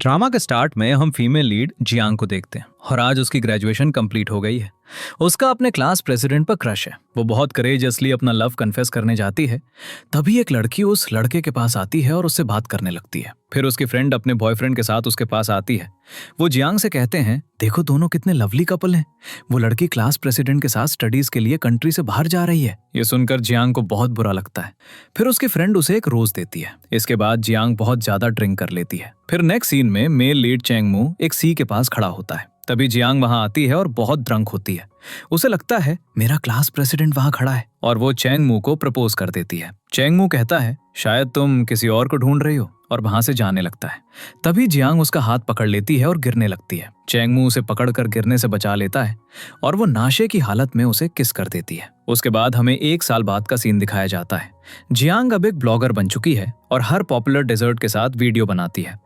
Drama के start में हम फीमेल लीड जियांग को देखते हैं और आज उसकी ग्रेजुएशन कंप्लीट हो गई है। उसका अपने क्लास प्रेसिडेंट पर क्रश है। वो बहुत करेजसली अपना लव कन्फेस करने जाती है। तभी एक लड़की उस लड़के के पास आती है और उससे बात करने लगती है। फिर उसकी फ्रेंड अपने बॉयफ्रेंड के साथ उसके पास आती है। वो जियांग से कहते हैं, देखो दोनों कितने लवली कपल हैं। वो लड़की क्लास प्रेसिडेंट के साथ स्टडीज के लिए कंट्री से बाहर जा रही है। ये सुनकर जियांग को बहुत बुरा लगता है। फिर उसकी फ्रेंड उसे एक रोज देती है। इसके बाद जियांग बहुत ज्यादा ड्रिंक कर लेती है। फिर नेक्स्ट सीन में मेल लीड चैंगमू एक सी के पास खड़ा होता है। तभी जियांग वहां आती है और बहुत ड्रंक होती है। उसे लगता है मेरा क्लास प्रेसिडेंट वहां खड़ा है और वो चैंगमू को प्रपोज कर देती है। चैंगमू कहता है, शायद तुम किसी और को ढूंढ रही हो, और वहां से जाने लगता है। तभी जियांग उसका हाथ पकड़ लेती है और गिरने लगती है। चैंगमू उसे पकड़कर गिरने से बचा लेता है और वो नाशे की हालत में उसे किस कर देती है। उसके बाद हमें 1 साल बाद का सीन दिखाया जाता है। जियांग अब एक ब्लॉगर बन चुकी है और हर पॉपुलर डेजर्ट के साथ वीडियो बनाती है।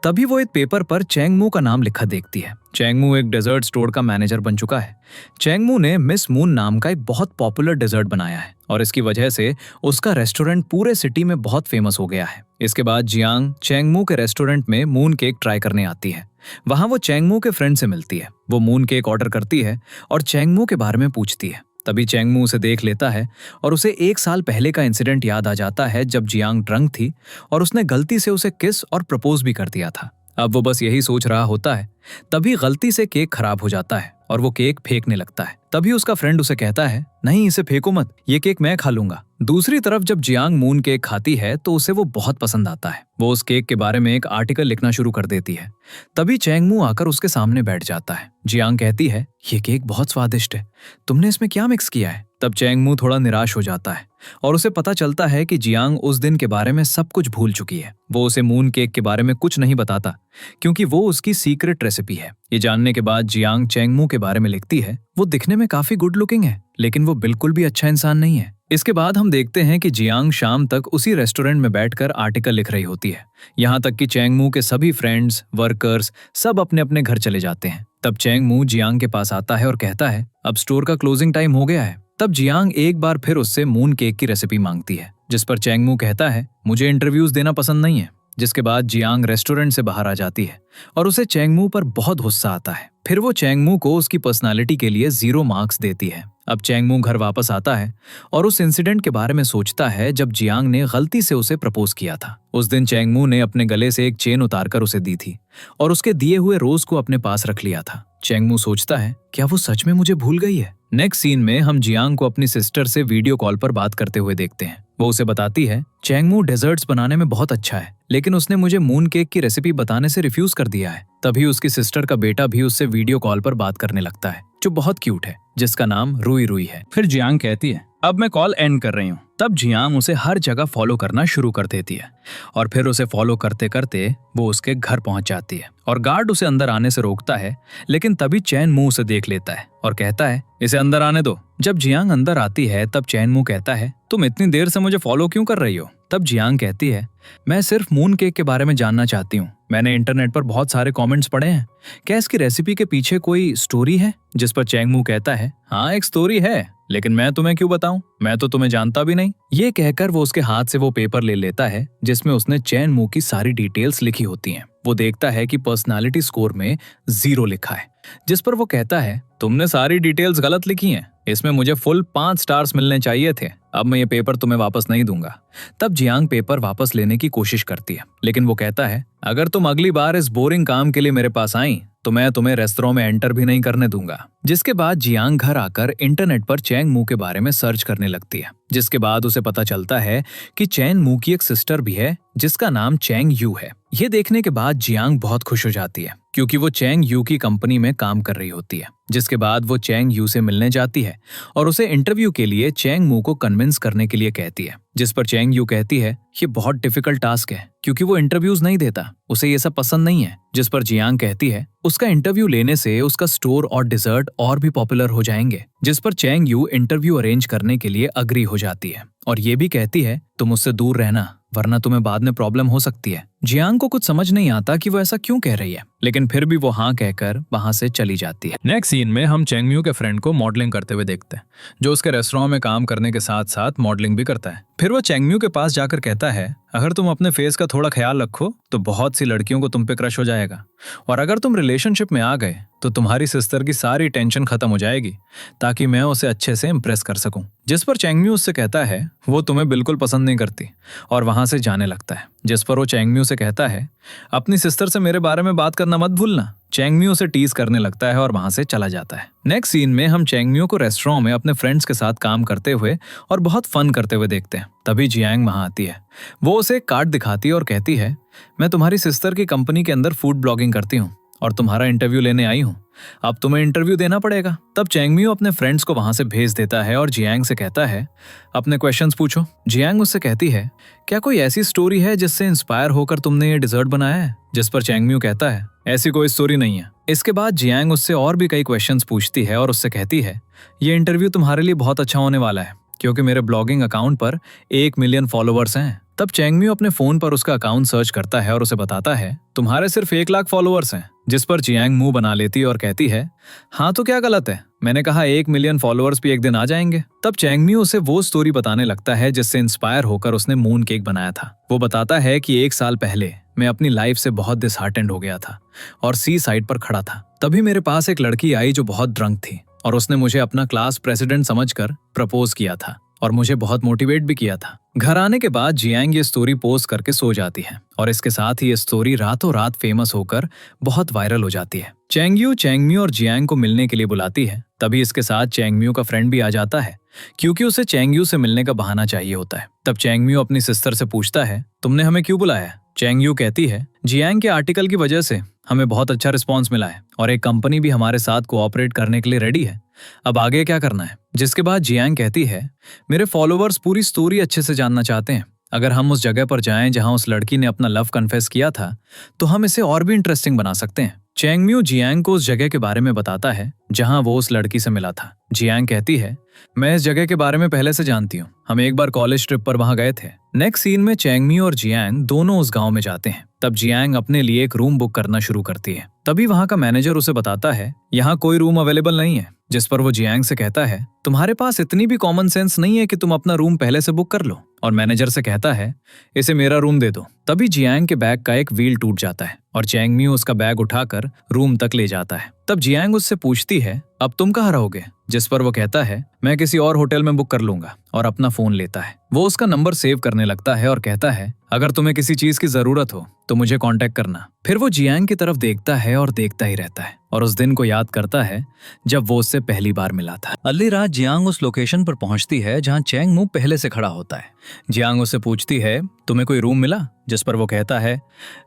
तभी वो एक पेपर पर चैंगमू का नाम लिखा देखती है। चैंगमू एक डेजर्ट स्टोर का मैनेजर बन चुका है। चैंगमू ने मिस मून नाम का एक बहुत पॉपुलर डेजर्ट बनाया है और इसकी वजह से उसका रेस्टोरेंट पूरे सिटी में बहुत फेमस हो गया है। इसके बाद जियांग चैंगमू के रेस्टोरेंट में मून केक ट्राई करने आती है। वहां वो चैंगमू के फ्रेंड से मिलती है। वो मून केक ऑर्डर करती है और चैंगमू के बारे में पूछती है। तभी चैंगमू उसे देख लेता है और उसे 1 साल पहले का इंसिडेंट याद आ जाता है जब जियांग ड्रंक थी और उसने गलती से उसे किस और प्रपोज भी कर दिया था। अब वो बस यही सोच रहा होता है। तभी गलती से केक खराब हो जाता है और वो केक फेंकने लगता है। तभी उसका फ्रेंड उसे कहता है, नहीं इसे फेंको मत, ये केक मैं खा लूंगा। दूसरी तरफ जब जियांग मून केक खाती है तो उसे वो बहुत पसंद आता है। वो उस केक के बारे में एक आर्टिकल लिखना शुरू कर देती है। तभी चैंगमू आकर उसके सामने बैठ जाता है। जियांग कहती है, ये केक बहुत स्वादिष्ट है, तुमने इसमें क्या मिक्स किया है? तब चैंगमू थोड़ा निराश हो जाता है और उसे पता चलता है कि जियांग उस दिन के बारे में सब कुछ भूल चुकी है। वो उसे मून केक के बारे में कुछ नहीं बताता क्योंकि वो उसकी सीक्रेट रेसिपी है। ये जानने के बाद जियांग चैंगमू के बारे में लिखती है, वो दिखने में काफी गुड लुकिंग है लेकिन वो बिल्कुल भी अच्छा इंसान नहीं है। इसके बाद हम देखते हैं कि जियांग शाम तक उसी रेस्टोरेंट में बैठकर आर्टिकल लिख रही होती है। यहाँ तक कि चैंगमू के सभी फ्रेंड्स, वर्कर्स सब अपने अपने घर चले जाते हैं। तब चैंगमू जियांग के पास आता है और कहता है, अब स्टोर का क्लोजिंग टाइम हो गया है। तब जियांग एक बार फिर उससे मून केक की रेसिपी मांगती है, जिस पर चैंगमू कहता है, मुझे इंटरव्यूज देना पसंद नहीं है। जिसके बाद जियांग रेस्टोरेंट से बाहर आ जाती है और उसे चैंगमू पर बहुत गुस्सा आता है। फिर वो चैंगमू को उसकी पर्सनालिटी के लिए 0 मार्क्स देती है। अब चैंगमू घर वापस आता है और उस इंसिडेंट के बारे में सोचता है जब जियांग ने गलती से उसे प्रपोज किया था। उस दिन चैंगमू ने अपने गले से एक चेन उतारकर उसे दी थी और उसके दिए हुए रोज को अपने पास रख लिया था। चैंगमू सोचता है, क्या वो सच में मुझे भूल गई है? नेक्स्ट सीन में हम जियांग को अपनी सिस्टर से वीडियो कॉल पर बात करते हुए देखते हैं। वो उसे बताती है, चैंगमू डेजर्ट्स बनाने में बहुत अच्छा है लेकिन उसने मुझे मून केक की रेसिपी बताने से रिफ्यूज कर दिया है। तभी उसकी सिस्टर का बेटा भी उससे वीडियो कॉल पर बात करने लगता है, जो बहुत क्यूट है, जिसका नाम रुई रुई है। फिर जियांग कहती है, अब मैं कॉल एंड कर रही हूँ। तब जियांग उसे हर जगह फॉलो करना शुरू कर देती है और फिर उसे फॉलो करते करते वो उसके घर पहुंच जाती है और गार्ड उसे अंदर आने से रोकता है। लेकिन तभी चैंगमू उसे देख लेता है और कहता है, इसे अंदर आने दो। जब जियांग अंदर आती है तब चैंगमू कहता है, तुम इतनी देर से मुझे फॉलो क्यों कर रही हो? तब जियांग कहती है, मैं सिर्फ मून केक के बारे में जानना चाहती हूँ। मैंने इंटरनेट पर बहुत सारे कमेंट्स पढ़े हैं, क्या इसकी रेसिपी के पीछे कोई स्टोरी है? जिस पर चैंगमू कहता है, हाँ एक स्टोरी है, लेकिन मैं तुम्हें क्यों बताऊं, मैं तो तुम्हें जानता भी नहीं। ये कहकर वो उसके हाथ से वो पेपर ले लेता है जिसमें उसने चैंगमू की सारी डिटेल्स लिखी होती हैं। वो देखता है कि पर्सनालिटी स्कोर में 0 लिखा है, जिस पर वो कहता है, तुमने सारी डिटेल्स गलत लिखी हैं, इसमें मुझे फुल 5 स्टार्स मिलने चाहिए थे। अब मैं ये पेपर तुम्हें वापस नहीं दूंगा। तब जियांग पेपर वापस लेने की कोशिश करती है लेकिन वो कहता है, अगर तुम अगली बार इस बोरिंग काम के लिए मेरे पास आई तो मैं तुम्हें रेस्टोरेंट में एंटर भी नहीं करने दूंगा। जिसके बाद जियांग घर आकर इंटरनेट पर चैंगमू के बारे में सर्च करने लगती है। जिसके बाद उसे पता चलता है कि चैंगमू की एक सिस्टर भी है जिसका नाम चैंग यू है। ये देखने के बाद जियांग बहुत खुश हो जाती है क्योंकि वो चैंग यू की कंपनी में काम कर रही होती है। जिसके बाद वो चैंग यू से मिलने जाती है और उसे इंटरव्यू के लिए चैंगमू को कन्विंस करने के लिए कहती है। जिस पर चैंग यू कहती है, ये बहुत डिफिकल्ट टास्क है क्योंकि वो इंटरव्यूज नहीं देता, उसे ये सब पसंद नहीं है। जिस पर जियांग कहती है, उसका इंटरव्यू लेने से उसका स्टोर और डिजर्ट और भी पॉपुलर हो जाएंगे। जिस पर चैंग यू इंटरव्यू अरेंज करने के लिए अग्री हो जाती है और ये भी कहती है, तुम उससे दूर रहना वरना तुम्हें बाद में प्रॉब्लम हो सकती है। जियांग को कुछ समझ नहीं आता कि वो ऐसा क्यों कह रही है, लेकिन फिर भी वो हाँ कहकर वहां से चली जाती है। नेक्स्ट सीन में हम चैंगम्यू के फ्रेंड को मॉडलिंग करते हुए देखते हैं, जो उसके रेस्टोरेंट में काम करने के साथ साथ मॉडलिंग भी करता है। फिर वो चेंगम्यू के पास जाकर कहता है, अगर तुम अपने फेस का थोड़ा ख्याल रखो तो बहुत सी लड़कियों को तुम पे क्रश हो जाएगा, और अगर तुम रिलेशनशिप में आ गए तो तुम्हारी सिस्टर की सारी टेंशन खत्म हो जाएगी, ताकि मैं उसे अच्छे से इम्प्रेस कर सकूं। जिस पर चेंगम्यू उससे कहता है वो तुम्हें बिल्कुल पसंद नहीं करती, और वहां से जाने लगता है। जिस पर वो चेंगम्यू से कहता है, अपनी सिस्टर से मेरे बारे में बात करना मत भूलना। चेंगम्यू उसे टीज करने लगता है और वहां से चला जाता है। नेक्स्ट सीन में हम चेंगम्यू को रेस्टोरेंट में अपने फ्रेंड्स के साथ काम करते हुए और बहुत फन करते हुए देखते हैं। तभी जियांग वहां आती है। वो उसे एक कार्ड दिखाती है और कहती है, मैं तुम्हारी सिस्टर की कंपनी के अंदर फूड ब्लॉगिंग करती हूँ और तुम्हारा इंटरव्यू लेने आई हूँ। अब तुम्हें इंटरव्यू देना पड़ेगा। तब चेंगम्यू अपने फ्रेंड्स को वहां से भेज देता है और जियांग से कहता है, अपने क्वेश्चंस पूछो। जियांग उससे कहती है, क्या कोई ऐसी स्टोरी है जिससे इंस्पायर होकर तुमने ये डिजर्ट बनाया है? जिस पर चेंगम्यू कहता है, ऐसी कोई स्टोरी नहीं है। इसके बाद जियांग उससे और भी कई क्वेश्चंस पूछती है और उससे कहती है, ये इंटरव्यू तुम्हारे लिए बहुत अच्छा होने वाला है, क्योंकि मेरे ब्लॉगिंग अकाउंट पर 1 मिलियन फॉलोअर्स हैं। तब चेंगम्यू अपने फोन पर उसका अकाउंट सर्च करता है और उसे बताता है, तुम्हारे सिर्फ 1 लाख फॉलोअर्स हैं। जिस पर जियांग मुंह बना लेती है और कहती है, हाँ तो क्या गलत है, मैंने कहा 1 मिलियन फॉलोअर्स भी एक दिन आ जाएंगे। तब चेंगम्यू उसे वो स्टोरी बताने लगता है जिससे इंस्पायर होकर उसने मून केक बनाया था। वो बताता है कि 1 साल पहले मैं अपनी लाइफ से बहुत डिसहार्टेंड हो गया था और सी साइड पर खड़ा था। तभी मेरे पास एक लड़की आई जो बहुत ड्रंक थी, और उसने मुझे अपना क्लास प्रेसिडेंट समझकर प्रपोज किया था और मुझे बहुत मोटिवेट भी किया था। घर आने के बाद जियांग ये स्टोरी पोस्ट करके सो जाती है, और इसके साथ ही ये स्टोरी रातों रात फेमस होकर बहुत वायरल हो जाती है। चेंगम्यू और जियांग को मिलने के लिए बुलाती है। तभी इसके साथ चेंगम्यू का फ्रेंड भी आ जाता है, क्योंकि उसे चेंगम्यू से मिलने का बहाना चाहिए होता है। तब चेंगम्यू अपनी सिस्टर से पूछता है, तुमने हमें क्यों बुलाया? चेंगम्यू कहती है, जियांग के आर्टिकल की वजह से हमें बहुत अच्छा रिस्पॉन्स मिला है और एक कंपनी भी हमारे साथ कोऑपरेट करने के लिए रेडी है। अब आगे क्या करना है? जिसके बाद जियांग कहती है, मेरे फॉलोअर्स पूरी स्टोरी अच्छे से जानना चाहते हैं। अगर हम उस जगह पर जाएं जहां उस लड़की ने अपना लव कन्फेस किया था, तो हम इसे और भी इंटरेस्टिंग बना सकते हैं। चेंगम्यू जियांग को उस जगह के बारे में बताता है जहां वो उस लड़की से मिला था। जियांग कहती है, मैं इस जगह के बारे में पहले से जानती हूँ, हम एक बार कॉलेज ट्रिप पर वहां गए थे। नेक्स्ट सीन में चेंगम्यू और जियांग दोनों उस गांव में जाते हैं। तब जियांग अपने लिए एक रूम बुक करना शुरू करती है। तभी वहां का मैनेजर उसे बताता है, यहाँ कोई रूम अवेलेबल नहीं है। जिस पर वो जियांग से कहता है, तुम्हारे पास इतनी भी कॉमन सेंस नहीं है कि तुम अपना रूम पहले से बुक कर लो। और मैनेजर से कहता है, इसे मेरा रूम दे दो। तभी जियांग के बैग का एक व्हील टूट जाता है और चेंगम्यू उसका बैग उठाकर रूम तक ले जाता है। तब जियांग उससे पूछती है, अब तुम कहाँ रहोगे? जिस पर वो कहता है, मैं किसी और होटल में बुक कर लूंगा, और अपना फोन लेता है। वो उसका नंबर सेव करने लगता है और कहता है, अगर तुम्हें किसी चीज की जरूरत हो तो मुझे कांटेक्ट करना। फिर वो जियांग की तरफ देखता है और देखता ही रहता है, और उस दिन को याद करता है जब वो उससे पहली बार मिला था। अगली रात जियांग उस लोकेशन पर पहुंचती है जहां चेंगमू पहले से खड़ा होता है। जियांग उससे पूछती है, तुम्हें कोई रूम मिला? जिस पर वो कहता है,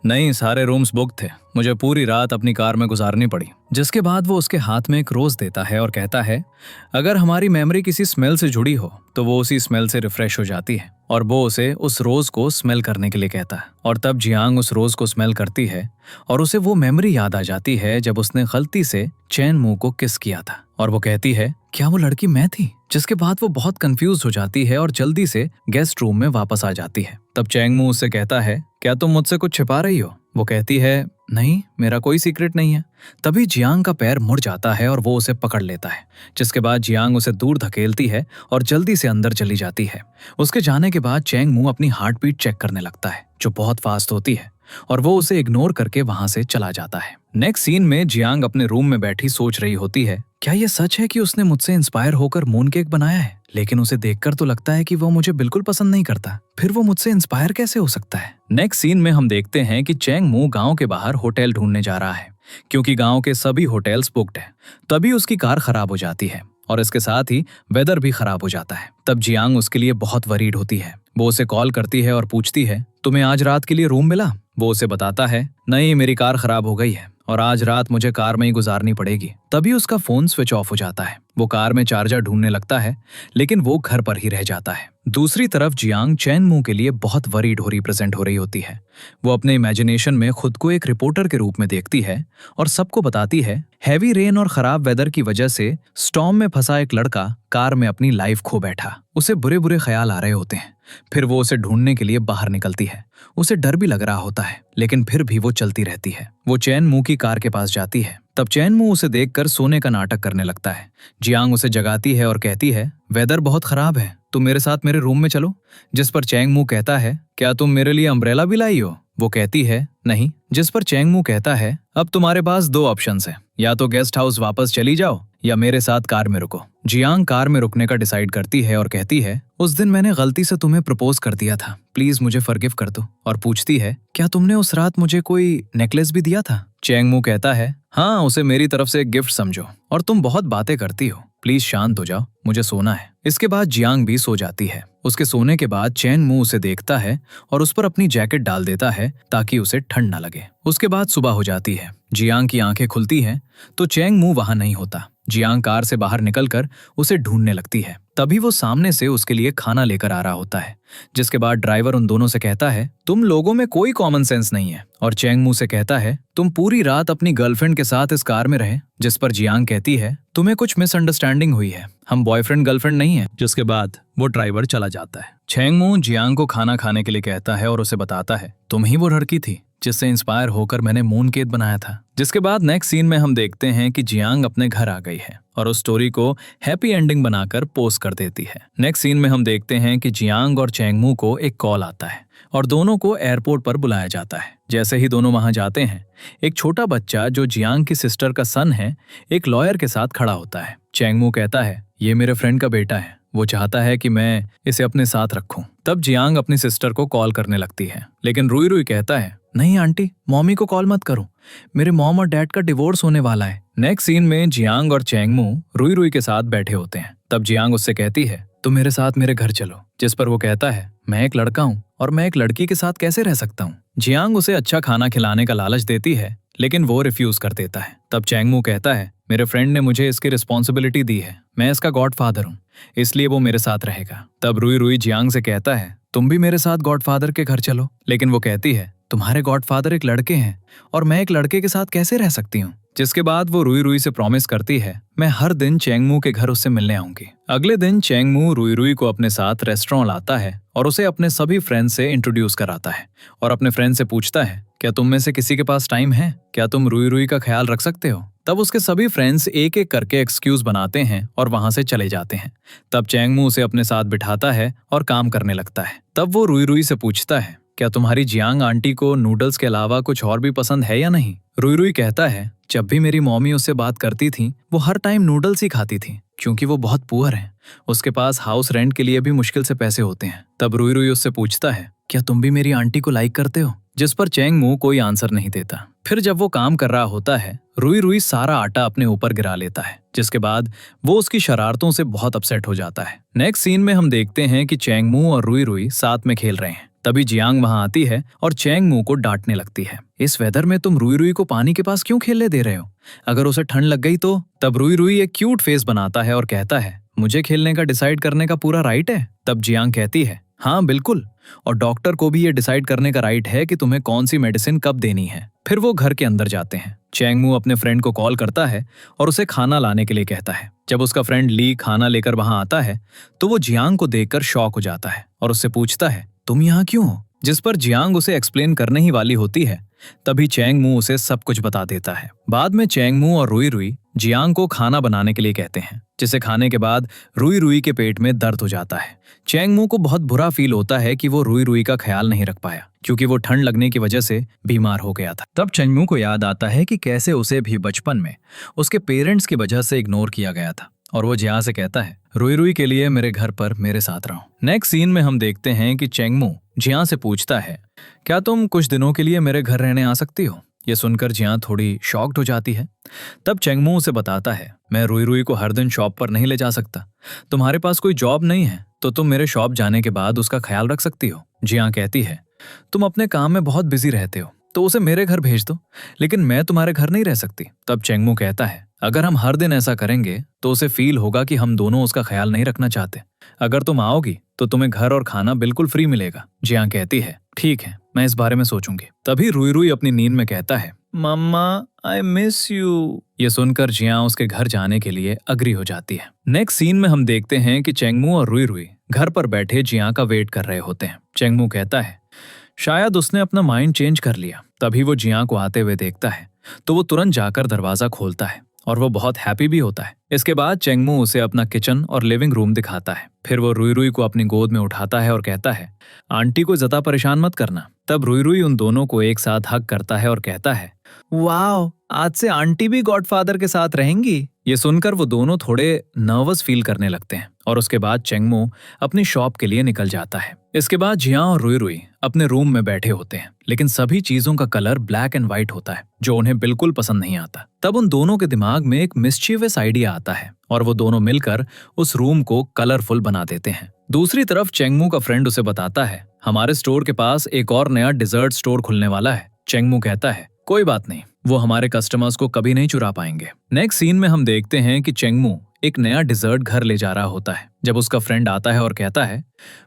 नहीं, सारे रूम्स बुक थे, मुझे पूरी रात अपनी कार में गुजारनी पड़ी। जिसके बाद वो उसके हाथ में एक रोज देता है और कहता है, अगर हमारी मेमोरी किसी स्मेल से जुड़ी हो तो वो उसी स्मेल से रिफ्रेश हो जाती है। और वो उसे उस रोज को स्मेल करने के लिए कहता है। और तब जियांग उस रोज को स्मेल करती है और उसे वो मेमोरी याद आ जाती है जब उसने गलती से चेंगमू को किस किया था। और वो कहती है, क्या वो लड़की मैं थी? जिसके बाद वो बहुत कंफ्यूज हो जाती है और जल्दी से गेस्ट रूम में वापस आ जाती है। तब चेंगमू उससे कहता है, क्या तुम मुझसे कुछ छिपा रही हो? वो कहती है, नहीं, मेरा कोई सीक्रेट नहीं है। तभी जियांग का पैर मुड़ जाता है और वो उसे पकड़ लेता है। जिसके बाद जियांग उसे दूर धकेलती है और जल्दी से अंदर चली जाती है। उसके जाने के बाद चेंगमू अपनी हार्ट बीट चेक करने लगता है, जो बहुत फास्ट होती है, और वो उसे इग्नोर करके वहां से चला जाता है। नेक्स्ट सीन में जियांग अपने रूम में बैठी सोच रही होती है, क्या ये सच है कि उसने मुझसे इंस्पायर होकर मून केक बनाया है? लेकिन उसे देखकर तो लगता है कि वो मुझे बिल्कुल पसंद नहीं करता, फिर वो मुझसे इंस्पायर कैसे हो सकता है? नेक्स्ट सीन में हम देखते हैं कि चेंगमू गांव के बाहर होटल ढूंढने जा रहा है, क्योंकि गांव के सभी होटल्स बुक्ड है। तभी उसकी कार खराब हो जाती है और इसके साथ ही वेदर भी खराब हो जाता है। तब जियांग उसके लिए बहुत वरीड होती है। वो उसे कॉल करती है और पूछती है, तुम्हें आज रात के लिए रूम मिला? वो उसे बताता है, नहीं, मेरी कार खराब हो गई है और आज रात मुझे कार में ही गुजारनी पड़ेगी। तभी उसका फोन स्विच ऑफ हो जाता है। वो कार में चार्जर ढूंढने लगता है, लेकिन वो घर पर ही रह जाता है। दूसरी तरफ जियांग चेंगमू के लिए बहुत वरीड हो रिप्रेजेंट हो रही होती है। वो अपने इमेजिनेशन में खुद को एक रिपोर्टर के रूप में देखती है और सबको बताती है, हैवी रेन और खराब वेदर की वजह से स्टॉर्म में फंसा एक लड़का कार में अपनी लाइफ खो बैठा। उसे बुरे बुरे ख्याल आ रहे होते हैं। फिर वो उसे ढूंढने के लिए बाहर निकलती है। उसे डर भी लग रहा होता है, लेकिन फिर भी वो चलती रहती है। वो चेंगमू की कार के पास जाती है। तब चेंगमू उसे देखकर सोने का नाटक करने लगता है। जियांग उसे जगाती है और कहती है, वेदर बहुत खराब है, तुम मेरे साथ मेरे रूम में चलो। जिस पर चैंग मू कहता है, क्या तुम मेरे लिए अम्ब्रेला भी लाई हो? वो कहती है, नहीं। जिस पर चैंग मू कहता है, अब तुम्हारे पास दो ऑप्शंस हैं, या तो गेस्ट हाउस वापस चली जाओ या मेरे साथ कार में रुको। जियांग कार में रुकने का डिसाइड करती है और कहती है, उस दिन मैंने गलती से तुम्हें प्रपोज कर दिया था, प्लीज मुझे फॉरगिव कर दो। और पूछती है, क्या तुमने उस रात मुझे कोई नेकलेस भी दिया था? चैंग मू कहता है, हाँ, उसे मेरी तरफ से एक गिफ्ट समझो। और तुम बहुत बातें करती हो, प्लीज शांत हो जाओ, मुझे सोना है। इसके बाद जियांग भी सो जाती है। उसके सोने के बाद चैंग मू उसे देखता है और उस पर अपनी जैकेट डाल देता है ताकि उसे ठंड न लगे। उसके बाद सुबह हो जाती है। जियांग की आंखें खुलती हैं तो चैंग मू वहां नहीं होता। जियांग कार से बाहर निकलकर उसे ढूंढने लगती है। तभी वो सामने से उसके लिए खाना लेकर आ रहा होता है। जिसके बाद ड्राइवर उन दोनों से कहता है, तुम लोगों में कोई कॉमन सेंस नहीं है। और चैंग मू से कहता है, तुम पूरी रात अपनी गर्लफ्रेंड के साथ इस कार में रहे। जिस पर जियांग कहती है, तुम्हें कुछ मिसअंडरस्टैंडिंग हुई है, हम बॉयफ्रेंड गर्लफ्रेंड नहीं है। जिसके बाद वो ड्राइवर चला जाता है। चैंग मू जियांग को खाना खाने के लिए कहता है और उसे बताता है, तुम ही वो लड़की थी जिससे इंस्पायर होकर मैंने मूनकेत बनाया था। जिसके बाद नेक्स्ट सीन में हम देखते हैं कि जियांग अपने घर आ गई है और उस स्टोरी को हैप्पी एंडिंग बनाकर पोस्ट कर देती है। नेक्स्ट सीन में हम देखते हैं कि जियांग और चैंग मू को एक कॉल आता है और दोनों को एयरपोर्ट पर बुलाया जाता है। जैसे ही दोनों वहां जाते हैं, एक छोटा बच्चा जो जियांग की सिस्टर का सन है, एक लॉयर के साथ खड़ा होता है। चैंग मू कहता है, ये मेरे फ्रेंड का बेटा है, वो चाहता है कि मैं इसे अपने साथ रखूं। तब जियांग अपनी सिस्टर को कॉल करने लगती है, लेकिन रुई रुई कहता है, नहीं आंटी, मॉमी को कॉल मत करो, मेरे मॉम और डैड का डिवोर्स होने वाला है। नेक्स्ट सीन में जियांग और चैंग मू रुई रुई के साथ बैठे होते हैं। तब जियांग उससे कहती है, तुम मेरे साथ मेरे घर चलो। जिस पर वो कहता है, मैं एक लड़का हूँ और मैं एक लड़की के साथ कैसे रह सकता हूँ। जियांग उसे अच्छा खाना खिलाने का लालच देती है, लेकिन वो रिफ्यूज कर देता है। तब चैंग मू कहता है, मेरे फ्रेंड ने मुझे इसकी रिस्पॉन्सिबिलिटी दी है, मैं इसका गॉडफादर हूँ, इसलिए वो मेरे साथ रहेगा। तब रुई रुई जियांग से कहता है, तुम भी मेरे साथ गॉडफादर के घर चलो। लेकिन वो कहती है, तुम्हारे गॉडफादर एक लड़के हैं और मैं एक लड़के के साथ कैसे रह सकती हूँ। जिसके बाद वो रुई रुई से प्रॉमिस करती है, मैं हर दिन चैंग मू के घर उससे मिलने आऊंगी। अगले दिन चैंग मू रुई रुई को अपने साथ रेस्टोरेंट लाता है और उसे अपने सभी फ्रेंड्स से इंट्रोड्यूस कराता है और अपने फ्रेंड से पूछता है, क्या तुम में से किसी के पास टाइम है, क्या तुम रुई रुई का ख्याल रख सकते हो। तब उसके सभी फ्रेंड्स एक एक करके एक्सक्यूज बनाते हैं और वहां से चले जाते हैं। तब चैंग मू उसे अपने साथ बिठाता है और काम करने लगता है। तब वो रुई रुई से पूछता है, क्या तुम्हारी जियांग आंटी को नूडल्स के अलावा कुछ और भी पसंद है या नहीं। रुई रुई कहता है, जब भी मेरी मॉमी उससे बात करती थी वो हर टाइम नूडल्स ही खाती थी, क्योंकि वो बहुत पुअर है, उसके पास हाउस रेंट के लिए भी मुश्किल से पैसे होते हैं। तब रुई रुई उससे पूछता है, क्या तुम भी मेरी आंटी को लाइक करते हो। जिस पर चैंग मू कोई आंसर नहीं देता। फिर जब वो काम कर रहा होता है, रुई रुई सारा आटा अपने ऊपर गिरा लेता है, जिसके बाद वो उसकी शरारतों से बहुत अपसेट हो जाता है। नेक्स्ट सीन में हम देखते हैं कि चैंग मू और रुई रुई साथ में खेल रहे हैं। तभी जियांग वहां आती है और चैंग मू को डांटने लगती है, इस वेदर में तुम रुई रुई को पानी के पास क्यों खेलने दे रहे हो, अगर उसे ठंड लग गई तो। तब रुई रुई एक क्यूट फेस बनाता है और कहता है, मुझे खेलने का डिसाइड करने का पूरा राइट है। तब जियांग कहती है, हाँ बिल्कुल, और डॉक्टर को भी ये डिसाइड करने का राइट है कि तुम्हें कौन सी मेडिसिन कब देनी है। फिर वो घर के अंदर जाते हैं। चैंग मू अपने फ्रेंड को कॉल करता है और उसे खाना लाने के लिए कहता है। जब उसका फ्रेंड ली खाना लेकर वहां आता है तो वो जियांग को देखकर शॉक हो जाता है और उससे पूछता है, तुम यहाँ क्यों हो। जिस पर जियांग उसे एक्सप्लेन करने ही वाली होती है, तभी चैंग मू उसे सब कुछ बता देता है। बाद में चैंग मू और रुई रुई जियांग को खाना बनाने के लिए कहते हैं, जिसे खाने के बाद रुई रुई के पेट में दर्द हो जाता है। चैंग मू को बहुत बुरा फील होता है कि वो रुई रुई का ख्याल नहीं रख पाया, क्योंकि वो ठंड लगने की वजह से बीमार हो गया था। तब चैंग मू को याद आता है कि कैसे उसे भी बचपन में उसके पेरेंट्स की वजह से इग्नोर किया गया था, और वो जियांग से कहता है, रुई रुई के लिए मेरे घर पर मेरे साथ रहो। नेक्स्ट सीन में हम देखते हैं कि चैंग मू जियांग से पूछता है, क्या तुम कुछ दिनों के लिए मेरे घर रहने आ सकती हो। ये सुनकर जियांग थोड़ी शॉक्ड हो जाती है। तब चैंग मू उसे बताता है, मैं रुई रुई को हर दिन शॉप पर नहीं ले जा सकता, तुम्हारे पास कोई जॉब नहीं है तो तुम मेरे शॉप जाने के बाद उसका ख्याल रख सकती हो। जियांग कहती है, तुम अपने काम में बहुत बिजी रहते हो तो उसे मेरे घर भेज दो, लेकिन मैं तुम्हारे घर नहीं रह सकती। तब चैंग मू कहता है, अगर हम हर दिन ऐसा करेंगे तो उसे फील होगा कि हम दोनों उसका ख्याल नहीं रखना चाहते। अगर तुम आओगी तो तुम्हें घर और खाना बिल्कुल फ्री मिलेगा। जियांग कहती है, ठीक है, मैं इस बारे में सोचूंगी। तभी रुई रुई अपनी नींद में कहता है, मम्मा आई मिस यू। ये सुनकर जियांग उसके घर जाने के लिए अग्री हो जाती है। नेक्स्ट सीन में हम देखते हैं कि चैंग मू और रुई रुई घर पर बैठे जियांग का वेट कर रहे होते हैं। चैंग मू कहता है, शायद उसने अपना माइंड चेंज कर लिया। तभी वो जियांग को आते हुए देखता है तो वो तुरंत जाकर दरवाजा खोलता है और वो बहुत हैप्पी भी होता है। इसके बाद चेंगमू उसे अपना किचन और लिविंग रूम दिखाता है। फिर वो रुई रुई को अपनी गोद में उठाता है और कहता है, आंटी को ज्यादा परेशान मत करना। तब रुई रुई उन दोनों को एक साथ हग करता है और कहता है, वाओ, आज से आंटी भी गॉडफादर के साथ रहेंगी। ये सुनकर वो दोनों थोड़े नर्वस फील करने लगते हैं और उसके बाद चेंगमू अपनी शॉप के लिए निकल जाता है। इसके बाद जियां और रुई रुई अपने रूम में बैठे होते हैं, लेकिन सभी चीजों का कलर ब्लैक एंड व्हाइट होता है जो उन्हें बिल्कुल पसंद नहीं आता। तब उन दोनों के दिमाग में एक मिस्चीवियस आइडिया आता है और वो दोनों मिलकर उस रूम को कलरफुल बना देते हैं। दूसरी तरफ चेंगमू का फ्रेंड उसे बताता है, हमारे स्टोर के पास एक और नया डिजर्ट स्टोर खुलने वाला है। चेंगमू कहता है, कोई बात नहीं, वो हमारे कस्टमर्स को कभी नहीं चुरा पाएंगे। नेक्स्ट सीन में हम देखते हैं कि चेंगमू एक नया डिजर्ट घर ले जा रहा होता है जब उसका फ्रेंड आता है और कहता है,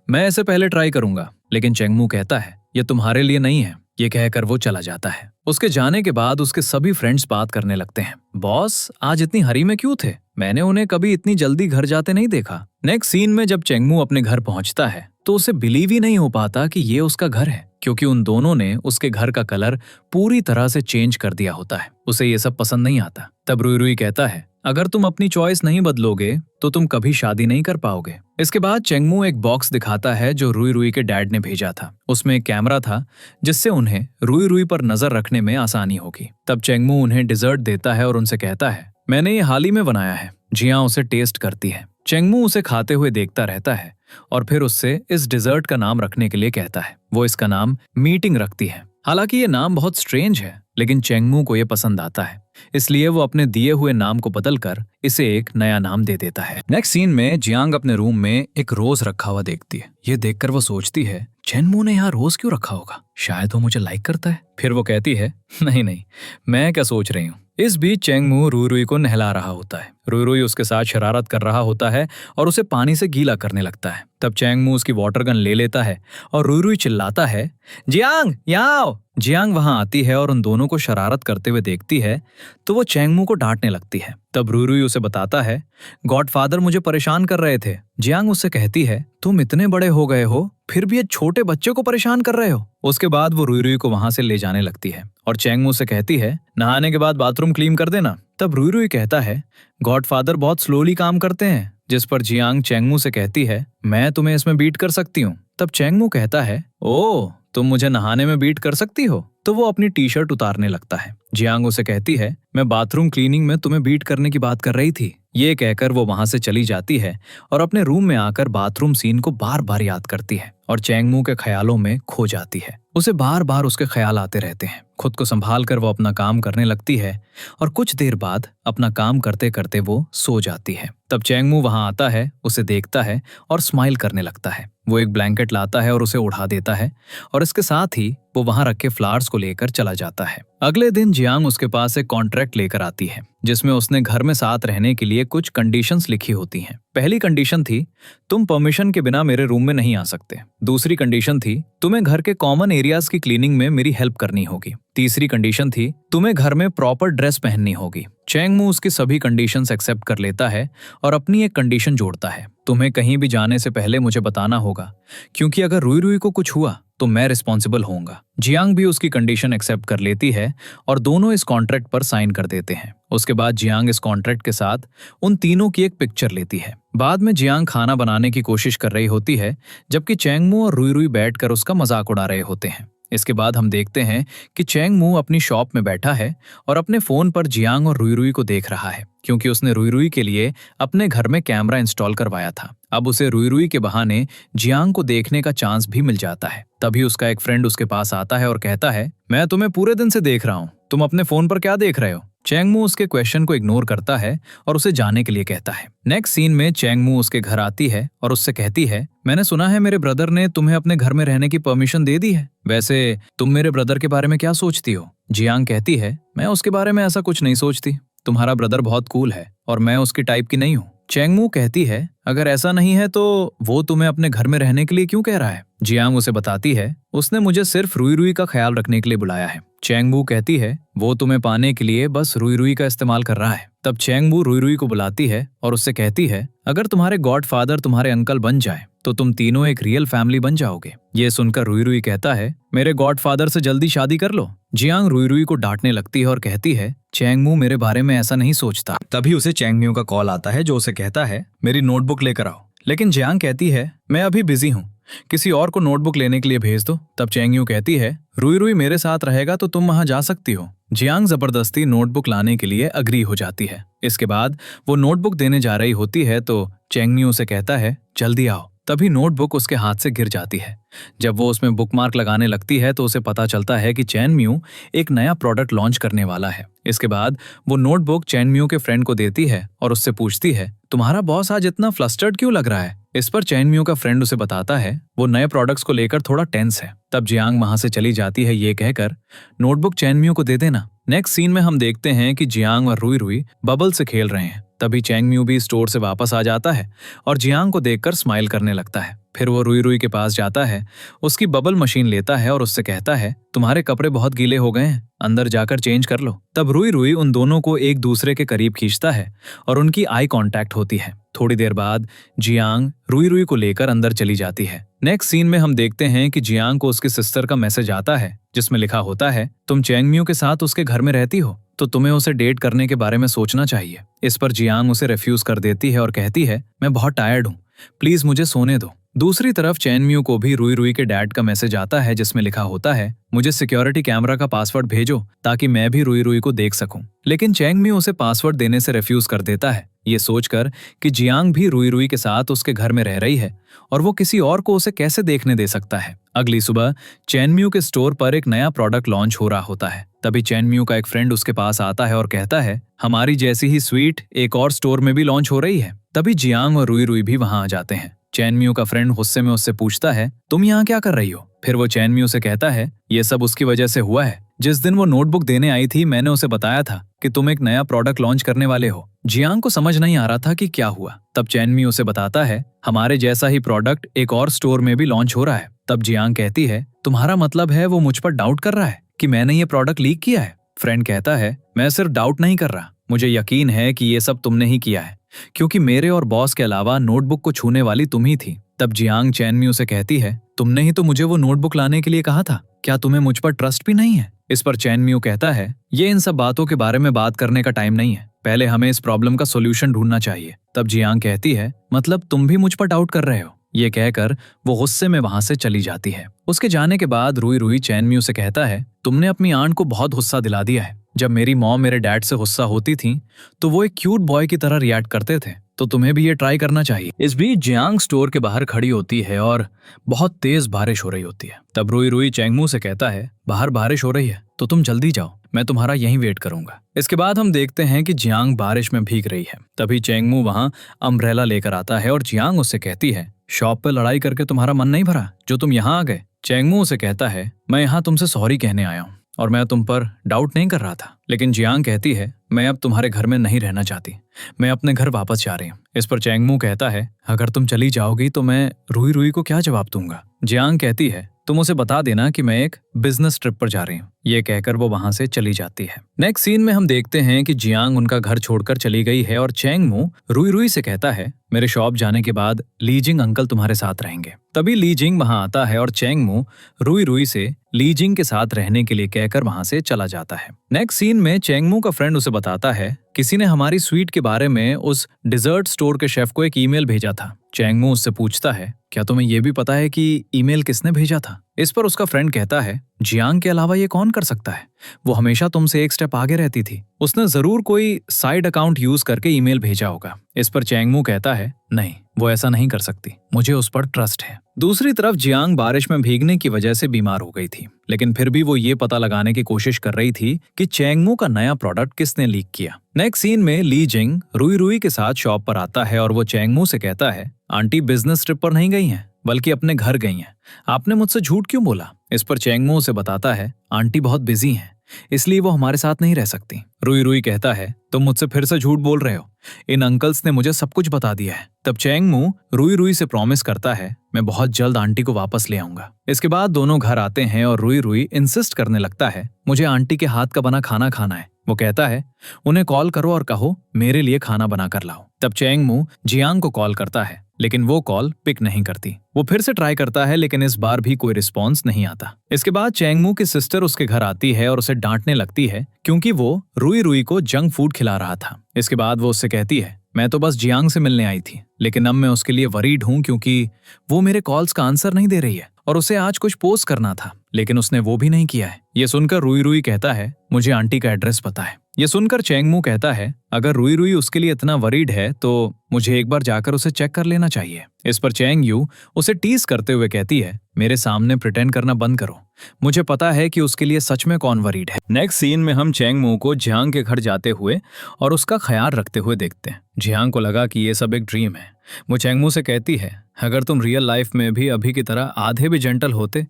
मैं इसे पहले ट्राई करूंगा। लेकिन चेंगमू कहता है, ये तुम्हारे लिए नहीं है। ये कहकर वो चला जाता है। उसके जाने के बाद उसके सभी फ्रेंड्स बात करने लगते हैं, बॉस आज इतनी हरी में क्यों थे? मैंने उन्हें कभी इतनी जल्दी घर जाते नहीं देखा। नेक्स्ट सीन में जब चेंगमू अपने घर पहुंचता है तो उसे बिलीव ही नहीं हो पाता कि ये उसका घर है, क्योंकि उन दोनों ने उसके घर का कलर पूरी तरह से चेंज कर दिया होता है। उसे ये सब पसंद नहीं आता। तब रुई रुई कहता है, अगर तुम अपनी चॉइस नहीं बदलोगे तो तुम कभी शादी नहीं कर पाओगे। इसके बाद चेंगमू एक बॉक्स दिखाता है जो रुई रुई के डैड ने भेजा था। उसमें एक कैमरा था जिससे उन्हें रुई रुई पर नजर रखने में आसानी होगी। तब चेंगमू उन्हें डिजर्ट देता है और उनसे कहता है, मैंने ये हाल ही में बनाया है। जियां उसे टेस्ट करती है। चेंगमू उसे खाते हुए देखता रहता है और फिर उससे इस डिजर्ट का नाम रखने के लिए कहता है। वो इसका नाम मीटिंग रखती है। हालांकि ये नाम बहुत स्ट्रेंज है, लेकिन चेंगमू को ये पसंद आता है, इसलिए वो अपने दिए हुए नाम को बदलकर इसे एक नया नाम दे देता है। नेक्स्ट सीन में जियांग अपने रूम में एक रोज रखा हुआ देखती है। ये देखकर वो सोचती है, चेंगमू ने यहाँ रोज क्यों रखा होगा? शायद वो मुझे लाइक करता है। फिर वो कहती है, नहीं नहीं, मैं क्या सोच रही हूँ। इस बीच चेंगमू रुई रुई को नहला रहा होता है। रुई रुई उसके साथ शरारत कर रहा होता है और उसे पानी से गीला करने लगता है। तब चेंगमू उसकी वाटर गन ले लेता है और रुई रुई चिल्लाता है, जियांग यहाँ आओ। जियांग वहां आती है और उन दोनों को शरारत करते हुए देखती है तो वो चेंगमू को डांटने लगती है। तब रुई रुई उसे बताता है, गॉडफादर मुझे परेशान कर रहे थे। जियांग उससे कहती है, तुम इतने बड़े हो गए हो फिर भी एक छोटे बच्चे को परेशान कर रहे हो। उसके बाद वो रुई रुई को वहां से ले जाने लगती है और चेंगमू से कहती है, नहाने के बाद बाथरूम क्लीन कर देना। तब रुई रुई कहता है, गॉडफादर बहुत स्लोली काम करते हैं। जिस पर जियांग चेंगमू से कहती है, मैं तुम्हें इसमें बीट कर सकती हूँ। तब चेंगमू कहता है, ओ तुम मुझे नहाने में बीट कर सकती हो? तो वो अपनी टी शर्ट उतारने लगता है। जियांग उसे कहती है, मैं बाथरूम क्लीनिंग में तुम्हें बीट करने की बात कर रही थी। ये कहकर वो वहां से चली जाती है और अपने रूम में आकर बाथरूम सीन को बार बार याद करती है और चेंगमू के ख्यालों में खो जाती है। उसे बार बार उसके ख्याल आते रहते हैं। खुद को संभाल कर वो अपना काम करने लगती है और कुछ देर बाद अपना काम करते करते वो सो जाती है। तब चेंगमू वहां आता है, उसे देखता है और स्माइल करने लगता है। वो एक ब्लैंकेट लाता है और उसे उड़ा देता है और इसके साथ ही वो वहां रखे फ्लावर्स को लेकर चला जाता है। अगले दिन जियांग उसके पास एक कॉन्ट्रैक्ट लेकर आती है जिसमें उसने घर में साथ रहने के लिए कुछ कंडीशंस लिखी होती हैं। पहली कंडीशन थी, तुम परमिशन के बिना मेरे रूम में नहीं आ सकते। दूसरी कंडीशन थी, तुम्हें घर के कॉमन एरियाज की क्लीनिंग में मेरी हेल्प करनी होगी। तीसरी कंडीशन थी, तुम्हें घर में प्रॉपर ड्रेस पहननी होगी। चेंगमू उसकी सभी कंडीशंस एक्सेप्ट कर लेता है और अपनी एक कंडीशन जोड़ता है, तुम्हें कहीं भी जाने से पहले मुझे बताना होगा, क्योंकि अगर रुई रुई को कुछ हुआ तो मैं रिस्पॉन्सिबल होऊंगा। जियांग भी उसकी कंडीशन एक्सेप्ट कर लेती है और दोनों इस कॉन्ट्रैक्ट पर साइन कर देते हैं। उसके बाद जियांग इस कॉन्ट्रैक्ट के साथ उन तीनों की एक पिक्चर लेती है। बाद में जियांग खाना बनाने की कोशिश कर रही होती है जबकि चेंगमू और रुई रुई बैठकर उसका मजाक उड़ा रहे होते हैं। इसके बाद हम देखते हैं कि चेंगमू अपनी शॉप में बैठा है और अपने फोन पर जियांग और रुई रुई को देख रहा है, क्योंकि उसने रुई रुई के लिए अपने घर में कैमरा इंस्टॉल करवाया था। अब उसे रुई रुई के बहाने जियांग को देखने का चांस भी मिल जाता है। तभी उसका एक फ्रेंड उसके पास आता है और कहता है, मैं तुम्हें पूरे दिन से देख रहा हूँ, तुम अपने फोन पर क्या देख रहे हो? चेंगमू उसके क्वेश्चन को इग्नोर करता है और उसे जाने के लिए कहता है। नेक्स्ट सीन में चेंगमू उसके घर आती है और उससे कहती है, मैंने सुना है मेरे ब्रदर ने तुम्हें अपने घर में रहने की परमिशन दे दी है। वैसे तुम मेरे ब्रदर के बारे में क्या सोचती हो? जियांग कहती है, मैं उसके बारे में ऐसा कुछ नहीं सोचती। तुम्हारा ब्रदर बहुत कूल है और मैं उसकी टाइप की नहीं हूँ। चेंगमू कहती है, अगर ऐसा नहीं है तो वो तुम्हें अपने घर में रहने के लिए क्यों कह रहा है? जियांग उसे बताती है उसने मुझे सिर्फ रुई रुई का ख्याल रखने के लिए बुलाया है। चैंगमू कहती है वो तुम्हें पाने के लिए बस रुई रुई का इस्तेमाल कर रहा है। तब चैंगमू रुई रुई को बुलाती है और उससे कहती है अगर तुम्हारे गॉडफादर तुम्हारे अंकल बन जाए तो तुम तीनों एक रियल फैमिली बन जाओगे। ये सुनकर रुई रुई कहता है मेरे गॉडफादर से जल्दी शादी कर लो। जियांग रुई रुई को डांटने लगती है और कहती है चैंगमू मेरे बारे में ऐसा नहीं सोचता। तभी उसे चैंगमू का कॉल आता है जो उसे कहता है मेरी नोटबुक लेकर आओ। लेकिन जियांग कहती है मैं अभी बिजी हूँ, किसी और को नोटबुक लेने के लिए भेज दो। तब चैंगमू कहती है रुई रुई मेरे साथ रहेगा तो तुम वहां जा सकती हो। जियांग जबरदस्ती नोटबुक लाने के लिए अग्री हो जाती है। इसके बाद वो नोटबुक देने जा रही होती है तो चैंगमू उसे कहता है जल्दी आओ। तभी नोटबुक उसके हाथ से गिर जाती है। जब वो उसमें बुकमार्क लगाने लगती है तो उसे पता चलता है कि चैंगमू एक नया प्रोडक्ट लॉन्च करने वाला है। इसके बाद वो नोटबुक चैंगमू के फ्रेंड को देती है और उससे पूछती है तुम्हारा बॉस आज इतना फ्लस्टर्ड क्यों लग रहा है। इस पर चैंगमू का फ्रेंड उसे बताता है वो नए प्रोडक्ट्स को लेकर थोड़ा टेंस है। तब जियांग वहां से चली जाती है ये कहकर नोटबुक चैंगमू को दे देना। नेक्स्ट सीन में हम देखते हैं कि जियांग और रुई रुई बबल से खेल रहे हैं। तभी चैंगमू भी स्टोर से वापस आ जाता है और जियांग को देखकर स्माइल करने लगता है। फिर वो रुई रुई के पास जाता है, उसकी बबल मशीन लेता है और उससे कहता है तुम्हारे कपड़े बहुत गीले हो गए हैं, अंदर जाकर चेंज कर लो। तब रुई रुई उन दोनों को एक दूसरे के करीब खींचता है और उनकी आई कांटेक्ट होती है। थोड़ी देर बाद जियांग रुई रुई को लेकर अंदर चली जाती है। नेक्स्ट सीन में हम देखते हैं कि जियांग को उसकी सिस्टर का मैसेज आता है जिसमें लिखा होता है तुम चैंगमू के साथ उसके घर में रहती हो तो तुम्हें उसे डेट करने के बारे में सोचना चाहिए। इस पर जियांग उसे रिफ्यूज कर देती है और कहती है मैं बहुत टायर्ड हूँ, प्लीज मुझे सोने दो। दूसरी तरफ चैंगमू को भी रुई रुई के डैड का मैसेज आता है जिसमें लिखा होता है मुझे सिक्योरिटी कैमरा का पासवर्ड भेजो ताकि मैं भी रुई रुई को देख सकूं। लेकिन चैंगमू उसे पासवर्ड देने से रिफ्यूज कर देता है, ये सोचकर कि जियांग भी रुई रुई के साथ उसके घर में रह रही है और वो किसी और को उसे कैसे देखने दे सकता है। अगली सुबह चैंगमू के स्टोर पर एक नया प्रोडक्ट लॉन्च हो रहा होता है। तभी चैंगमू का एक फ्रेंड उसके पास आता है और कहता है हमारी जैसी ही स्वीट एक और स्टोर में भी लॉन्च हो रही है। तभी जियांग और रुई रुई भी वहां आ जाते हैं। चैंगमू का फ्रेंड गुस्से में उससे पूछता है तुम यहाँ क्या कर रही हो। फिर वो चैंगमू से कहता है ये सब उसकी वजह से हुआ है, जिस दिन वो नोटबुक देने आई थी मैंने उसे बताया था कि तुम एक नया प्रोडक्ट लॉन्च करने वाले हो। जियांग को समझ नहीं आ रहा था कि क्या हुआ। तब चैंगमू उसे बताता है हमारे जैसा ही प्रोडक्ट एक और स्टोर में भी लॉन्च हो रहा है। तब जियांग कहती है तुम्हारा मतलब है वो मुझ पर डाउट कर रहा है कि मैंने ये प्रोडक्ट लीक किया है। फ्रेंड कहता है मैं सिर्फ डाउट नहीं कर रहा, मुझे यकीन है कि ये सब तुमने ही किया है क्योंकि मेरे और बॉस के अलावा नोटबुक को छूने वाली तुम ही थी। तब जियांग चैंगमू से कहती है तुमने ही तो मुझे वो नोटबुक लाने के लिए कहा था, क्या तुम्हें मुझ पर ट्रस्ट भी नहीं है। इस पर चैंगमू कहता है ये इन सब बातों के बारे में बात करने का टाइम नहीं है, पहले हमें इस प्रॉब्लम का सोल्यूशन ढूंढना चाहिए। तब जियांग कहती है मतलब तुम भी मुझ पर डाउट कर रहे हो। ये कहकर वो गुस्से में वहां से चली जाती है। उसके जाने के बाद रुई रुई चैंगमू से कहता है तुमने अपनी आंट को बहुत गुस्सा दिला दिया है। जब मेरी मॉम मेरे डैड से गुस्सा होती थी तो वो एक क्यूट बॉय की तरह रिएक्ट करते थे, तो तुम्हें भी ये ट्राई करना चाहिए। इस बीच जियांग स्टोर के बाहर खड़ी होती है और बहुत तेज बारिश हो रही होती है। तब रुई रुई चैंगमू से कहता है बाहर बारिश हो रही है तो तुम जल्दी जाओ, मैं तुम्हारा यहीं वेट करूंगा। इसके बाद हम देखते हैं कि जियांग बारिश में भीग रही है। तभी चैंगमू वहां अम्ब्रेला लेकर आता है और जियांग उससे कहती है शॉप पे लड़ाई करके तुम्हारा मन नहीं भरा जो तुम यहाँ आ गए। चैंगमू उसे कहता है मैं यहाँ तुमसे सॉरी कहने आया हूँ और मैं तुम पर डाउट नहीं कर रहा था। लेकिन जियांग कहती है मैं अब तुम्हारे घर में नहीं रहना चाहती, मैं अपने घर वापस जा रही हूँ। इस पर चैंगमू कहता है अगर तुम चली जाओगी तो मैं रुई रुई को क्या जवाब दूंगा। जियांग कहती है तुम उसे बता देना कि मैं एक बिजनेस ट्रिप पर जा रही हूँ। ये कहकर वो वहां से चली जाती है। नेक्स्ट सीन में हम देखते हैं कि जियांग उनका घर छोड़कर चली गई है और चैंगमू रुई रुई से कहता है मेरे शॉप जाने के बाद लीजिंग अंकल तुम्हारे साथ रहेंगे। तभी लीजिंग वहां आता है और चैंगमू रुई रुई से लीजिंग के साथ रहने के लिए कहकर वहां से चला जाता है। नेक्स्ट सीन में चैंगमू का फ्रेंड उसे बताता है किसी ने हमारी स्वीट के बारे में उस डिजर्ट स्टोर के शेफ को एक ईमेल भेजा था। चैंगमू उससे पूछता है क्या तुम्हें यह भी पता है कि ईमेल किसने भेजा था। इस पर उसका फ्रेंड कहता है जियांग के अलावा ये कौन कर सकता है, वो हमेशा तुमसे एक स्टेप आगे रहती थी, उसने जरूर कोई साइड अकाउंट यूज करके ईमेल भेजा होगा। इस पर चैंगमू कहता है नहीं, वो ऐसा नहीं कर सकती, मुझे उस पर ट्रस्ट है। दूसरी तरफ जियांग बारिश में भीगने की वजह से बीमार हो गई थी, लेकिन फिर भी वो ये पता लगाने की कोशिश कर रही थी कि चैंगमू का नया प्रोडक्ट किसने लीक किया। नेक्स्ट सीन में लीजिंग रुई रुई के साथ शॉप पर आता है और वो चैंगमू से कहता है आंटी बिजनेस ट्रिप पर नहीं गई हैं बल्कि अपने घर गई हैं, आपने मुझसे झूठ क्यों बोला। इस पर चैंगमू से बताता है आंटी बहुत बिजी हैं इसलिए वो हमारे साथ नहीं रह सकती। रुई रुई कहता है तुम मुझसे फिर से झूठ बोल रहे हो, इन अंकल्स ने मुझे सब कुछ बता दिया है। तब चैंग मू रुई रुई से प्रॉमिस करता है, मैं बहुत जल्द आंटी को वापस ले आऊंगा। इसके बाद दोनों घर आते हैं और रुई रुई इंसिस्ट करने लगता है, मुझे आंटी के हाथ का बना खाना खाना है। वो कहता है, उन्हें कॉल करो और कहो मेरे लिए खाना बना कर लाओ। तब चैंग मू जियांग को कॉल करता है, लेकिन वो कॉल पिक नहीं करती। वो फिर से ट्राई करता है, लेकिन इस बार भी कोई रिस्पॉन्स नहीं आता। इसके बाद चैंग मू की सिस्टर उसके घर आती है और उसे डांटने लगती है, क्योंकि वो रुई रुई को जंक फूड खिला रहा था। इसके बाद वो उससे कहती है, मैं तो बस जियांग से मिलने आई थी, लेकिन अब मैं उसके लिए वरीड हूं, क्योंकि वो मेरे कॉल्स का आंसर नहीं दे रही है और उसे आज कुछ पोस्ट करना था, लेकिन उसने वो भी नहीं किया है। ये सुनकर रुई रुई कहता है, मुझे आंटी का एड्रेस पता है। ये सुनकर चैंग मू कहता है, अगर रुई रुई उसके लिए इतना वरीड है तो मुझे एक बार जाकर उसे चेक कर लेना चाहिए। इस पर चैंग यू उसे टीज करते हुए कहती है, मेरे सामने प्रिटेंड करना बंद करो, मुझे पता है कि उसके लिए सच में कौन वरीड है। नेक्स्ट सीन में हम चैंग मू को जियांग के घर जाते हुए और उसका ख्याल रखते हुए देखते हैं। जियांग को लगा कि ये सब एक ड्रीम है। वो चैंग मू से कहती है, अगर तुम रियल लाइफ में भी अभी की तरह आधे भी जेंटल होते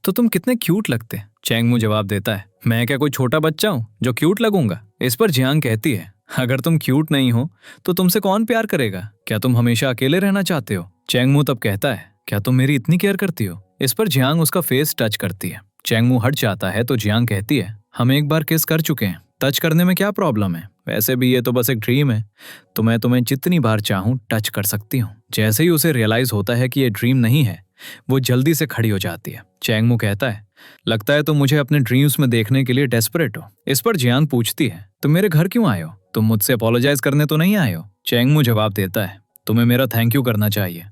तो तुम कितने क्यूट लगते। चैंग मू जवाब देता है, मैं क्या कोई छोटा बच्चा हूँ जो क्यूट लगूंगा। इस पर जियांग कहती है, अगर तुम क्यूट नहीं हो तो तुमसे कौन प्यार करेगा, क्या तुम हमेशा अकेले रहना चाहते हो। चैंग मू तब कहता है, क्या तुम मेरी इतनी केयर करती हो। इस पर जियांग उसका फेस टच करती है। चैंग मू हट जाता है तो जियांग कहती है, हम एक बार किस कर चुके हैं, टच करने में क्या प्रॉब्लम है, वैसे भी ये तो बस एक ड्रीम है, तो मैं तुम्हें जितनी बार चाहूं टच कर सकती हूँ। जैसे ही उसे रियलाइज होता है कि ये ड्रीम नहीं है, वो जल्दी से खड़ी हो जाती है। चैंग मू कहता है, लगता है तुम मुझे अपने ड्रीम्स में देखने के लिए डेस्परेट हो। इस पर जियांग पूछती है, तुम मेरे घर क्यों आए हो, तुम मुझसे अपोलोजाइज करने तो नहीं आए हो। चैंग मू जवाब देता है, तुम्हें मेरा थैंक यू करना चाहिए,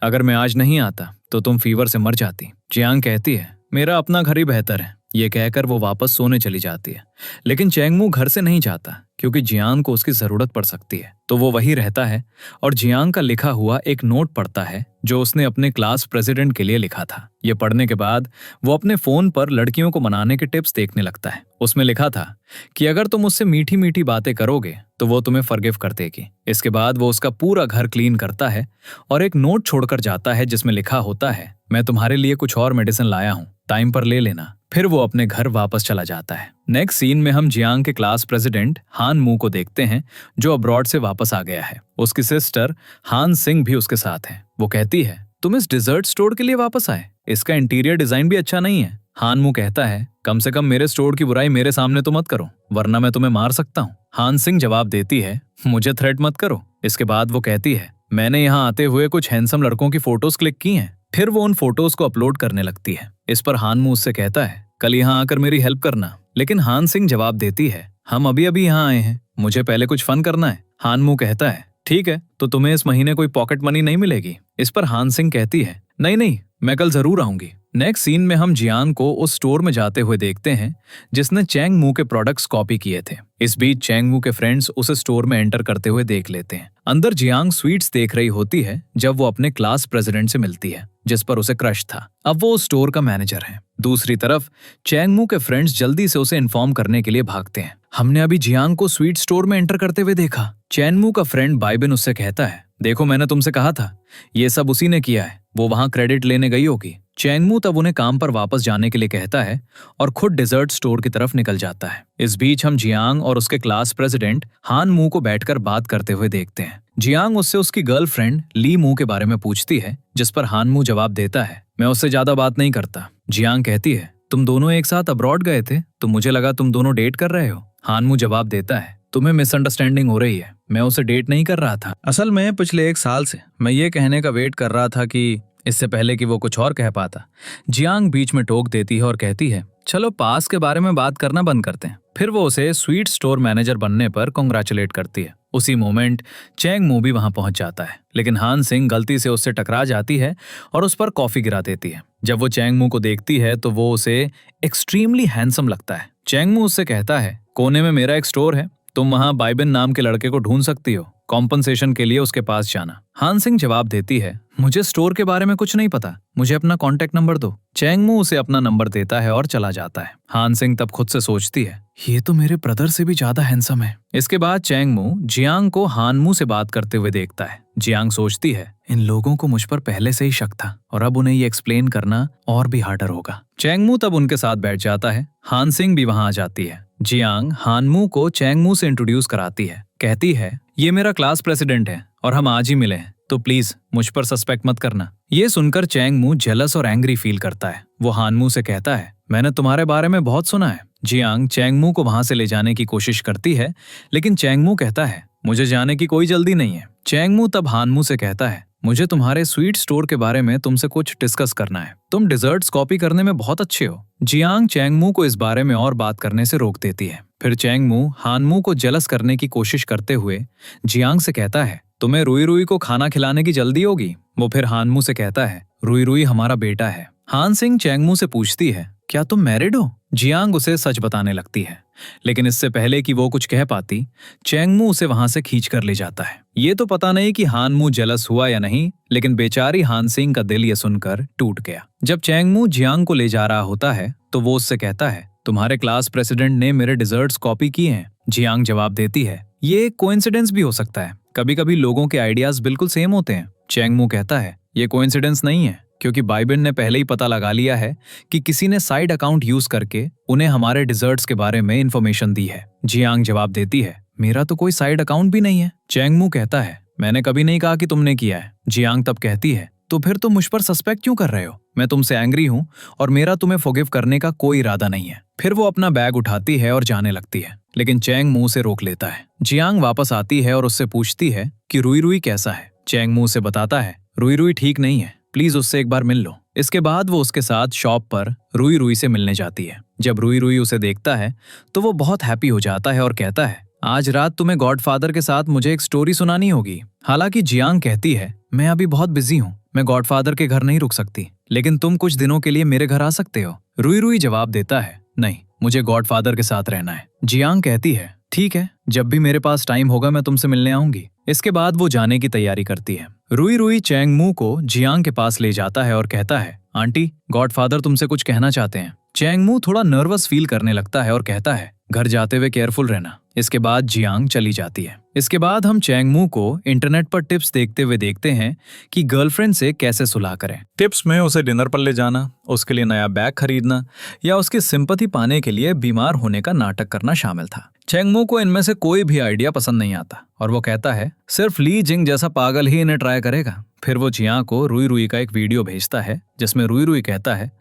अगर मैं आज नहीं आता तो तुम फीवर से मर जाती। जियांग कहती है, मेरा अपना घर ही बेहतर है। ये कहकर वो वापस सोने चली जाती है, लेकिन चैंग मू घर से नहीं जाता, क्योंकि जियांग को उसकी जरूरत पड़ सकती है। तो वो वहीं रहता है और जियांग का लिखा हुआ एक नोट पढ़ता है जो उसने अपने क्लास प्रेसिडेंट के लिए लिखा था। ये पढ़ने के बाद वो अपने फोन पर लड़कियों को मनाने के टिप्स देखने लगता है। उसमें लिखा था कि अगर तुम उससे मीठी मीठी बातें करोगे तो वो तुम्हें फॉरगिव कर देगी। इसके बाद वो उसका पूरा घर क्लीन करता है और एक नोट छोड़कर जाता है जिसमें लिखा होता है, मैं तुम्हारे लिए कुछ और मेडिसिन लाया हूँ, टाइम पर ले लेना। फिर वो अपने घर वापस चला जाता है। नेक्स्ट सीन में हम जियांग के क्लास प्रेसिडेंट हान मू को देखते हैं, जो अब्रॉड से वापस आ गया है। उसकी सिस्टर हान सिंह भी उसके साथ है। वो कहती है, तुम इस डिजर्ट स्टोर के लिए वापस आए, इसका इंटीरियर डिजाइन भी अच्छा नहीं है। हान मू कहता है, कम से कम मेरे स्टोर की बुराई मेरे सामने तो मत करो, वरना मैं तुम्हें मार सकता हूँ। हान सिंह जवाब देती है, मुझे थ्रेट मत करो। इसके बाद वो कहती है, मैंने यहाँ आते हुए कुछ हैंडसम लड़कों की फोटोज क्लिक की हैं। फिर वो उन फोटोज को अपलोड करने लगती है। इस पर हान मू उससे कहता है, कल यहाँ आकर मेरी हेल्प करना। लेकिन हान सिंह जवाब देती है, हम अभी अभी यहाँ आए हैं, मुझे पहले कुछ फन करना है। हान मू कहता है, ठीक है, तो तुम्हें इस महीने कोई पॉकेट मनी नहीं मिलेगी। इस पर हान सिंह कहती है, नहीं नहीं, मैं कल जरूर आऊंगी। नेक्स्ट सीन में हम जियांग को उस स्टोर में जाते हुए देखते हैं जिसने चैंग मू के प्रोडक्ट्स कॉपी किए थे। इस बीच चैंग मू के फ्रेंड्स उस स्टोर में एंटर करते हुए देख लेते हैं। अंदर जियांग स्वीट्स देख रही होती है जब वो अपने क्लास प्रेसिडेंट से मिलती है, जिस पर उसे क्रश था। अब वो उस स्टोर का मैनेजर है। दूसरी तरफ चैंग मू के फ्रेंड्स जल्दी से उसे इन्फॉर्म करने के लिए भागते हैं, हमने अभी जियांग को स्वीट स्टोर में एंटर करते हुए देखा। चैंग मू का फ्रेंड बाइबिन उससे कहता है, देखो मैंने तुमसे कहा था, ये सब उसी ने किया है, वो वहां क्रेडिट लेने गई होगी। चैंग मू तब उन्हें काम पर वापस जाने के लिए कहता है और खुद डिजर्ट स्टोर की तरफ निकल जाता है। इस बीच हम जियांग और उसके क्लास प्रेसिडेंट हान मू को बैठकर बात करते हुए देखते हैं। जियांग उससे उसकी गर्लफ्रेंड ली मू के बारे में पूछती है, जिस पर हान मू जवाब देता है, मैं उससे ज्यादा बात नहीं करता। जियांग कहती है, तुम दोनों एक साथ अब्रॉड गए थे तो मुझे लगा तुम दोनों डेट कर रहे हो। हान मू जवाब देता है, तुम्हें मिसअंडरस्टैंडिंग हो रही है, मैं उसे डेट नहीं कर रहा था। असल में पिछले 1 साल से मैं ये कहने का वेट कर रहा था कि इससे पहले कि वो कुछ और कह पाता। जियांग बीच में टोक देती है और कहती है, चलो पास के बारे में बात करना बंद करते हैं। फिर वो उसे स्वीट स्टोर मैनेजर बनने पर कॉन्ग्रेचुलेट करती है। उसी मोमेंट चैंग मू भी वहां पहुंच जाता है, लेकिन हान सिंह गलती से उससे टकरा जाती है और उस पर कॉफी गिरा देती है। जब वो चैंग मू को देखती है तो वो उसे एक्सट्रीमली हैंडसम लगता है। चैंग मू उससे कहता है, कोने में मेरा एक स्टोर है, तुम वहां बाइबिन नाम के लड़के को ढूंढ सकती हो, कॉम्पनसेशन के लिए उसके पास जाना। हान सिंह जवाब देती है, मुझे स्टोर के बारे में कुछ नहीं पता, मुझे अपना कॉन्टेक्ट नंबर दो। चैंग मू उसे अपना नंबर देता है और चला जाता है। हान सिंह तब खुद से सोचती है, ये तो मेरे ब्रदर से भी ज्यादा हैंडसम है। इसके बाद चैंग मू जियांग को हान मू से बात करते हुए देखता है। जियांग सोचती है, इन लोगों को मुझ पर पहले से ही शक था और अब उन्हें ये एक्सप्लेन करना और भी हार्डर होगा। चैंग मू तब उनके साथ बैठ जाता है। हान सिंह भी वहां आ जाती है। जियांग हानमू को चैंगमू से इंट्रोड्यूस कराती है, कहती है ये मेरा क्लास प्रेसिडेंट है और हम आज ही मिले हैं, तो प्लीज मुझ पर सस्पेक्ट मत करना। ये सुनकर चैंगमू जेलस और एंग्री फील करता है। वो हानमू से कहता है मैंने तुम्हारे बारे में बहुत सुना है। जियांग चैंगमू को वहां से ले जाने की कोशिश करती है, लेकिन चैंगमू कहता है मुझे जाने की कोई जल्दी नहीं है। चैंगमू तब हानमू से कहता है मुझे तुम्हारे स्वीट स्टोर के बारे में तुमसे कुछ डिस्कस करना है, तुम डिजर्ट्स कॉपी करने में बहुत अच्छे हो। जियांग चैंगमू को इस बारे में और बात करने से रोक देती है। फिर चैंगमू हानमू को जेलस करने की कोशिश करते हुए जियांग से कहता है तुम्हें रुई रुई को खाना खिलाने की जल्दी होगी। वो फिर हानमू से कहता है रुई रुई हमारा बेटा है। हान सिंह चैंगमू से पूछती है क्या तुम मैरिड हो? जियांग उसे सच बताने लगती है, लेकिन इससे पहले कि वो कुछ कह पाती, चैंगमू उसे वहां से खींच कर ले जाता है। ये तो पता नहीं कि हानमू जेलस हुआ या नहीं, लेकिन बेचारी हान सिंह का दिल ये सुनकर टूट गया। जब चैंगमू जियांग को ले जा रहा होता है तो वो उससे कहता है तुम्हारे क्लास प्रेसिडेंट ने मेरे डिजर्ट्स कॉपी किए हैं। जियांग जवाब देती है ये एक कोइंसिडेंस भी हो सकता है, कभी कभी लोगों के आइडियाज बिल्कुल सेम होते हैं। चैंगमू कहता है ये कोइंसिडेंस नहीं है, क्योंकि बाइबल ने पहले ही पता लगा लिया है कि किसी ने साइड अकाउंट यूज करके उन्हें हमारे डिजर्ट्स के बारे में इंफॉर्मेशन दी है। जियांग जवाब देती है मेरा तो कोई साइड अकाउंट भी नहीं है। चैंगमू कहता है मैंने कभी नहीं कहा कि तुमने किया है। जियांग तब कहती है तो फिर तुम मुझ पर सस्पेक्ट क्यों कर रहे हो? मैं तुमसे एंग्री हूं और मेरा तुम्हें फॉरगिव करने का कोई इरादा नहीं है। फिर वो अपना बैग उठाती है और जाने लगती है, लेकिन चैंगमू उसे रोक लेता है। जियांग वापस आती है और उससे पूछती है कि रुई रुई कैसा है। चैंगमू उसे बताता है रुई रुई ठीक नहीं है, प्लीज उससे एक बार मिल लो। इसके बाद वो उसके साथ शॉप पर रुई रुई से मिलने जाती है। जब रुई रुई उसे देखता है तो वो बहुत हैप्पी हो जाता है और कहता है आज रात तुम्हें गॉडफादर के साथ मुझे एक स्टोरी सुनानी होगी। हालांकि जियांग कहती है मैं अभी बहुत बिजी हूँ, मैं गॉडफादर के घर नहीं रुक सकती, लेकिन तुम कुछ दिनों के लिए मेरे घर आ सकते हो। रुई रुई जवाब देता है नहीं, मुझे गॉडफादर के साथ रहना है। जियांग कहती है ठीक है, जब भी मेरे पास टाइम होगा मैं तुमसे मिलने आऊंगी। इसके बाद वो जाने की तैयारी करती है। रुई रुई चैंगमू को जियांग के पास ले जाता है और कहता है आंटी गॉडफादर तुमसे कुछ कहना चाहते हैं। चैंगमू थोड़ा नर्वस फील करने लगता है और कहता है घर जाते हुए केयरफुल रहना। इसके बाद जियांग चली जाती है। इसके बाद हम चैंगमू को इंटरनेट पर टिप्स देखते हुए देखते हैं कि गर्लफ्रेंड से कैसे सुलह करें। टिप्स में उसे डिनर पर ले जाना, उसके लिए नया बैग खरीदना या उसकी सिंपैथी पाने के लिए बीमार होने का नाटक करना शामिल था। चैंगमू को इनमें से कोई भी आइडिया पसंद नहीं आता और वो कहता है सिर्फ ली जिंग जैसा पागल ही इन्हें ट्राई करेगा। फिर वो जियांग को रुई रुई का एक वीडियो भेजता है जिसमें रुई रुई कहता है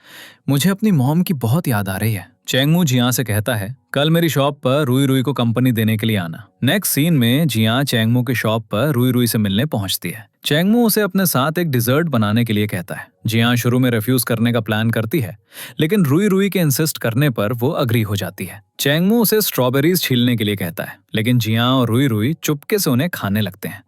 मुझे अपनी मॉम की बहुत याद आ रही है। चैंगमू जियांग से कहता है कल मेरी शॉप पर रुई रुई को कंपनी देने के लिए आना। नेक्स्ट सीन में जियांग चैंगमू की शॉप पर रुई रुई से मिलने पहुंचती है। चैंगमू उसे अपने साथ एक डिजर्ट बनाने के लिए कहता है। जियांग शुरू में रिफ्यूज करने का प्लान करती है, लेकिन रुई रुई के इंसिस्ट करने पर वो अग्री हो जाती है। चैंगमू उसे स्ट्रॉबेरीज छीलने के लिए कहता है, लेकिन जियांग और रुई रुई चुपके से उन्हें खाने लगते हैं।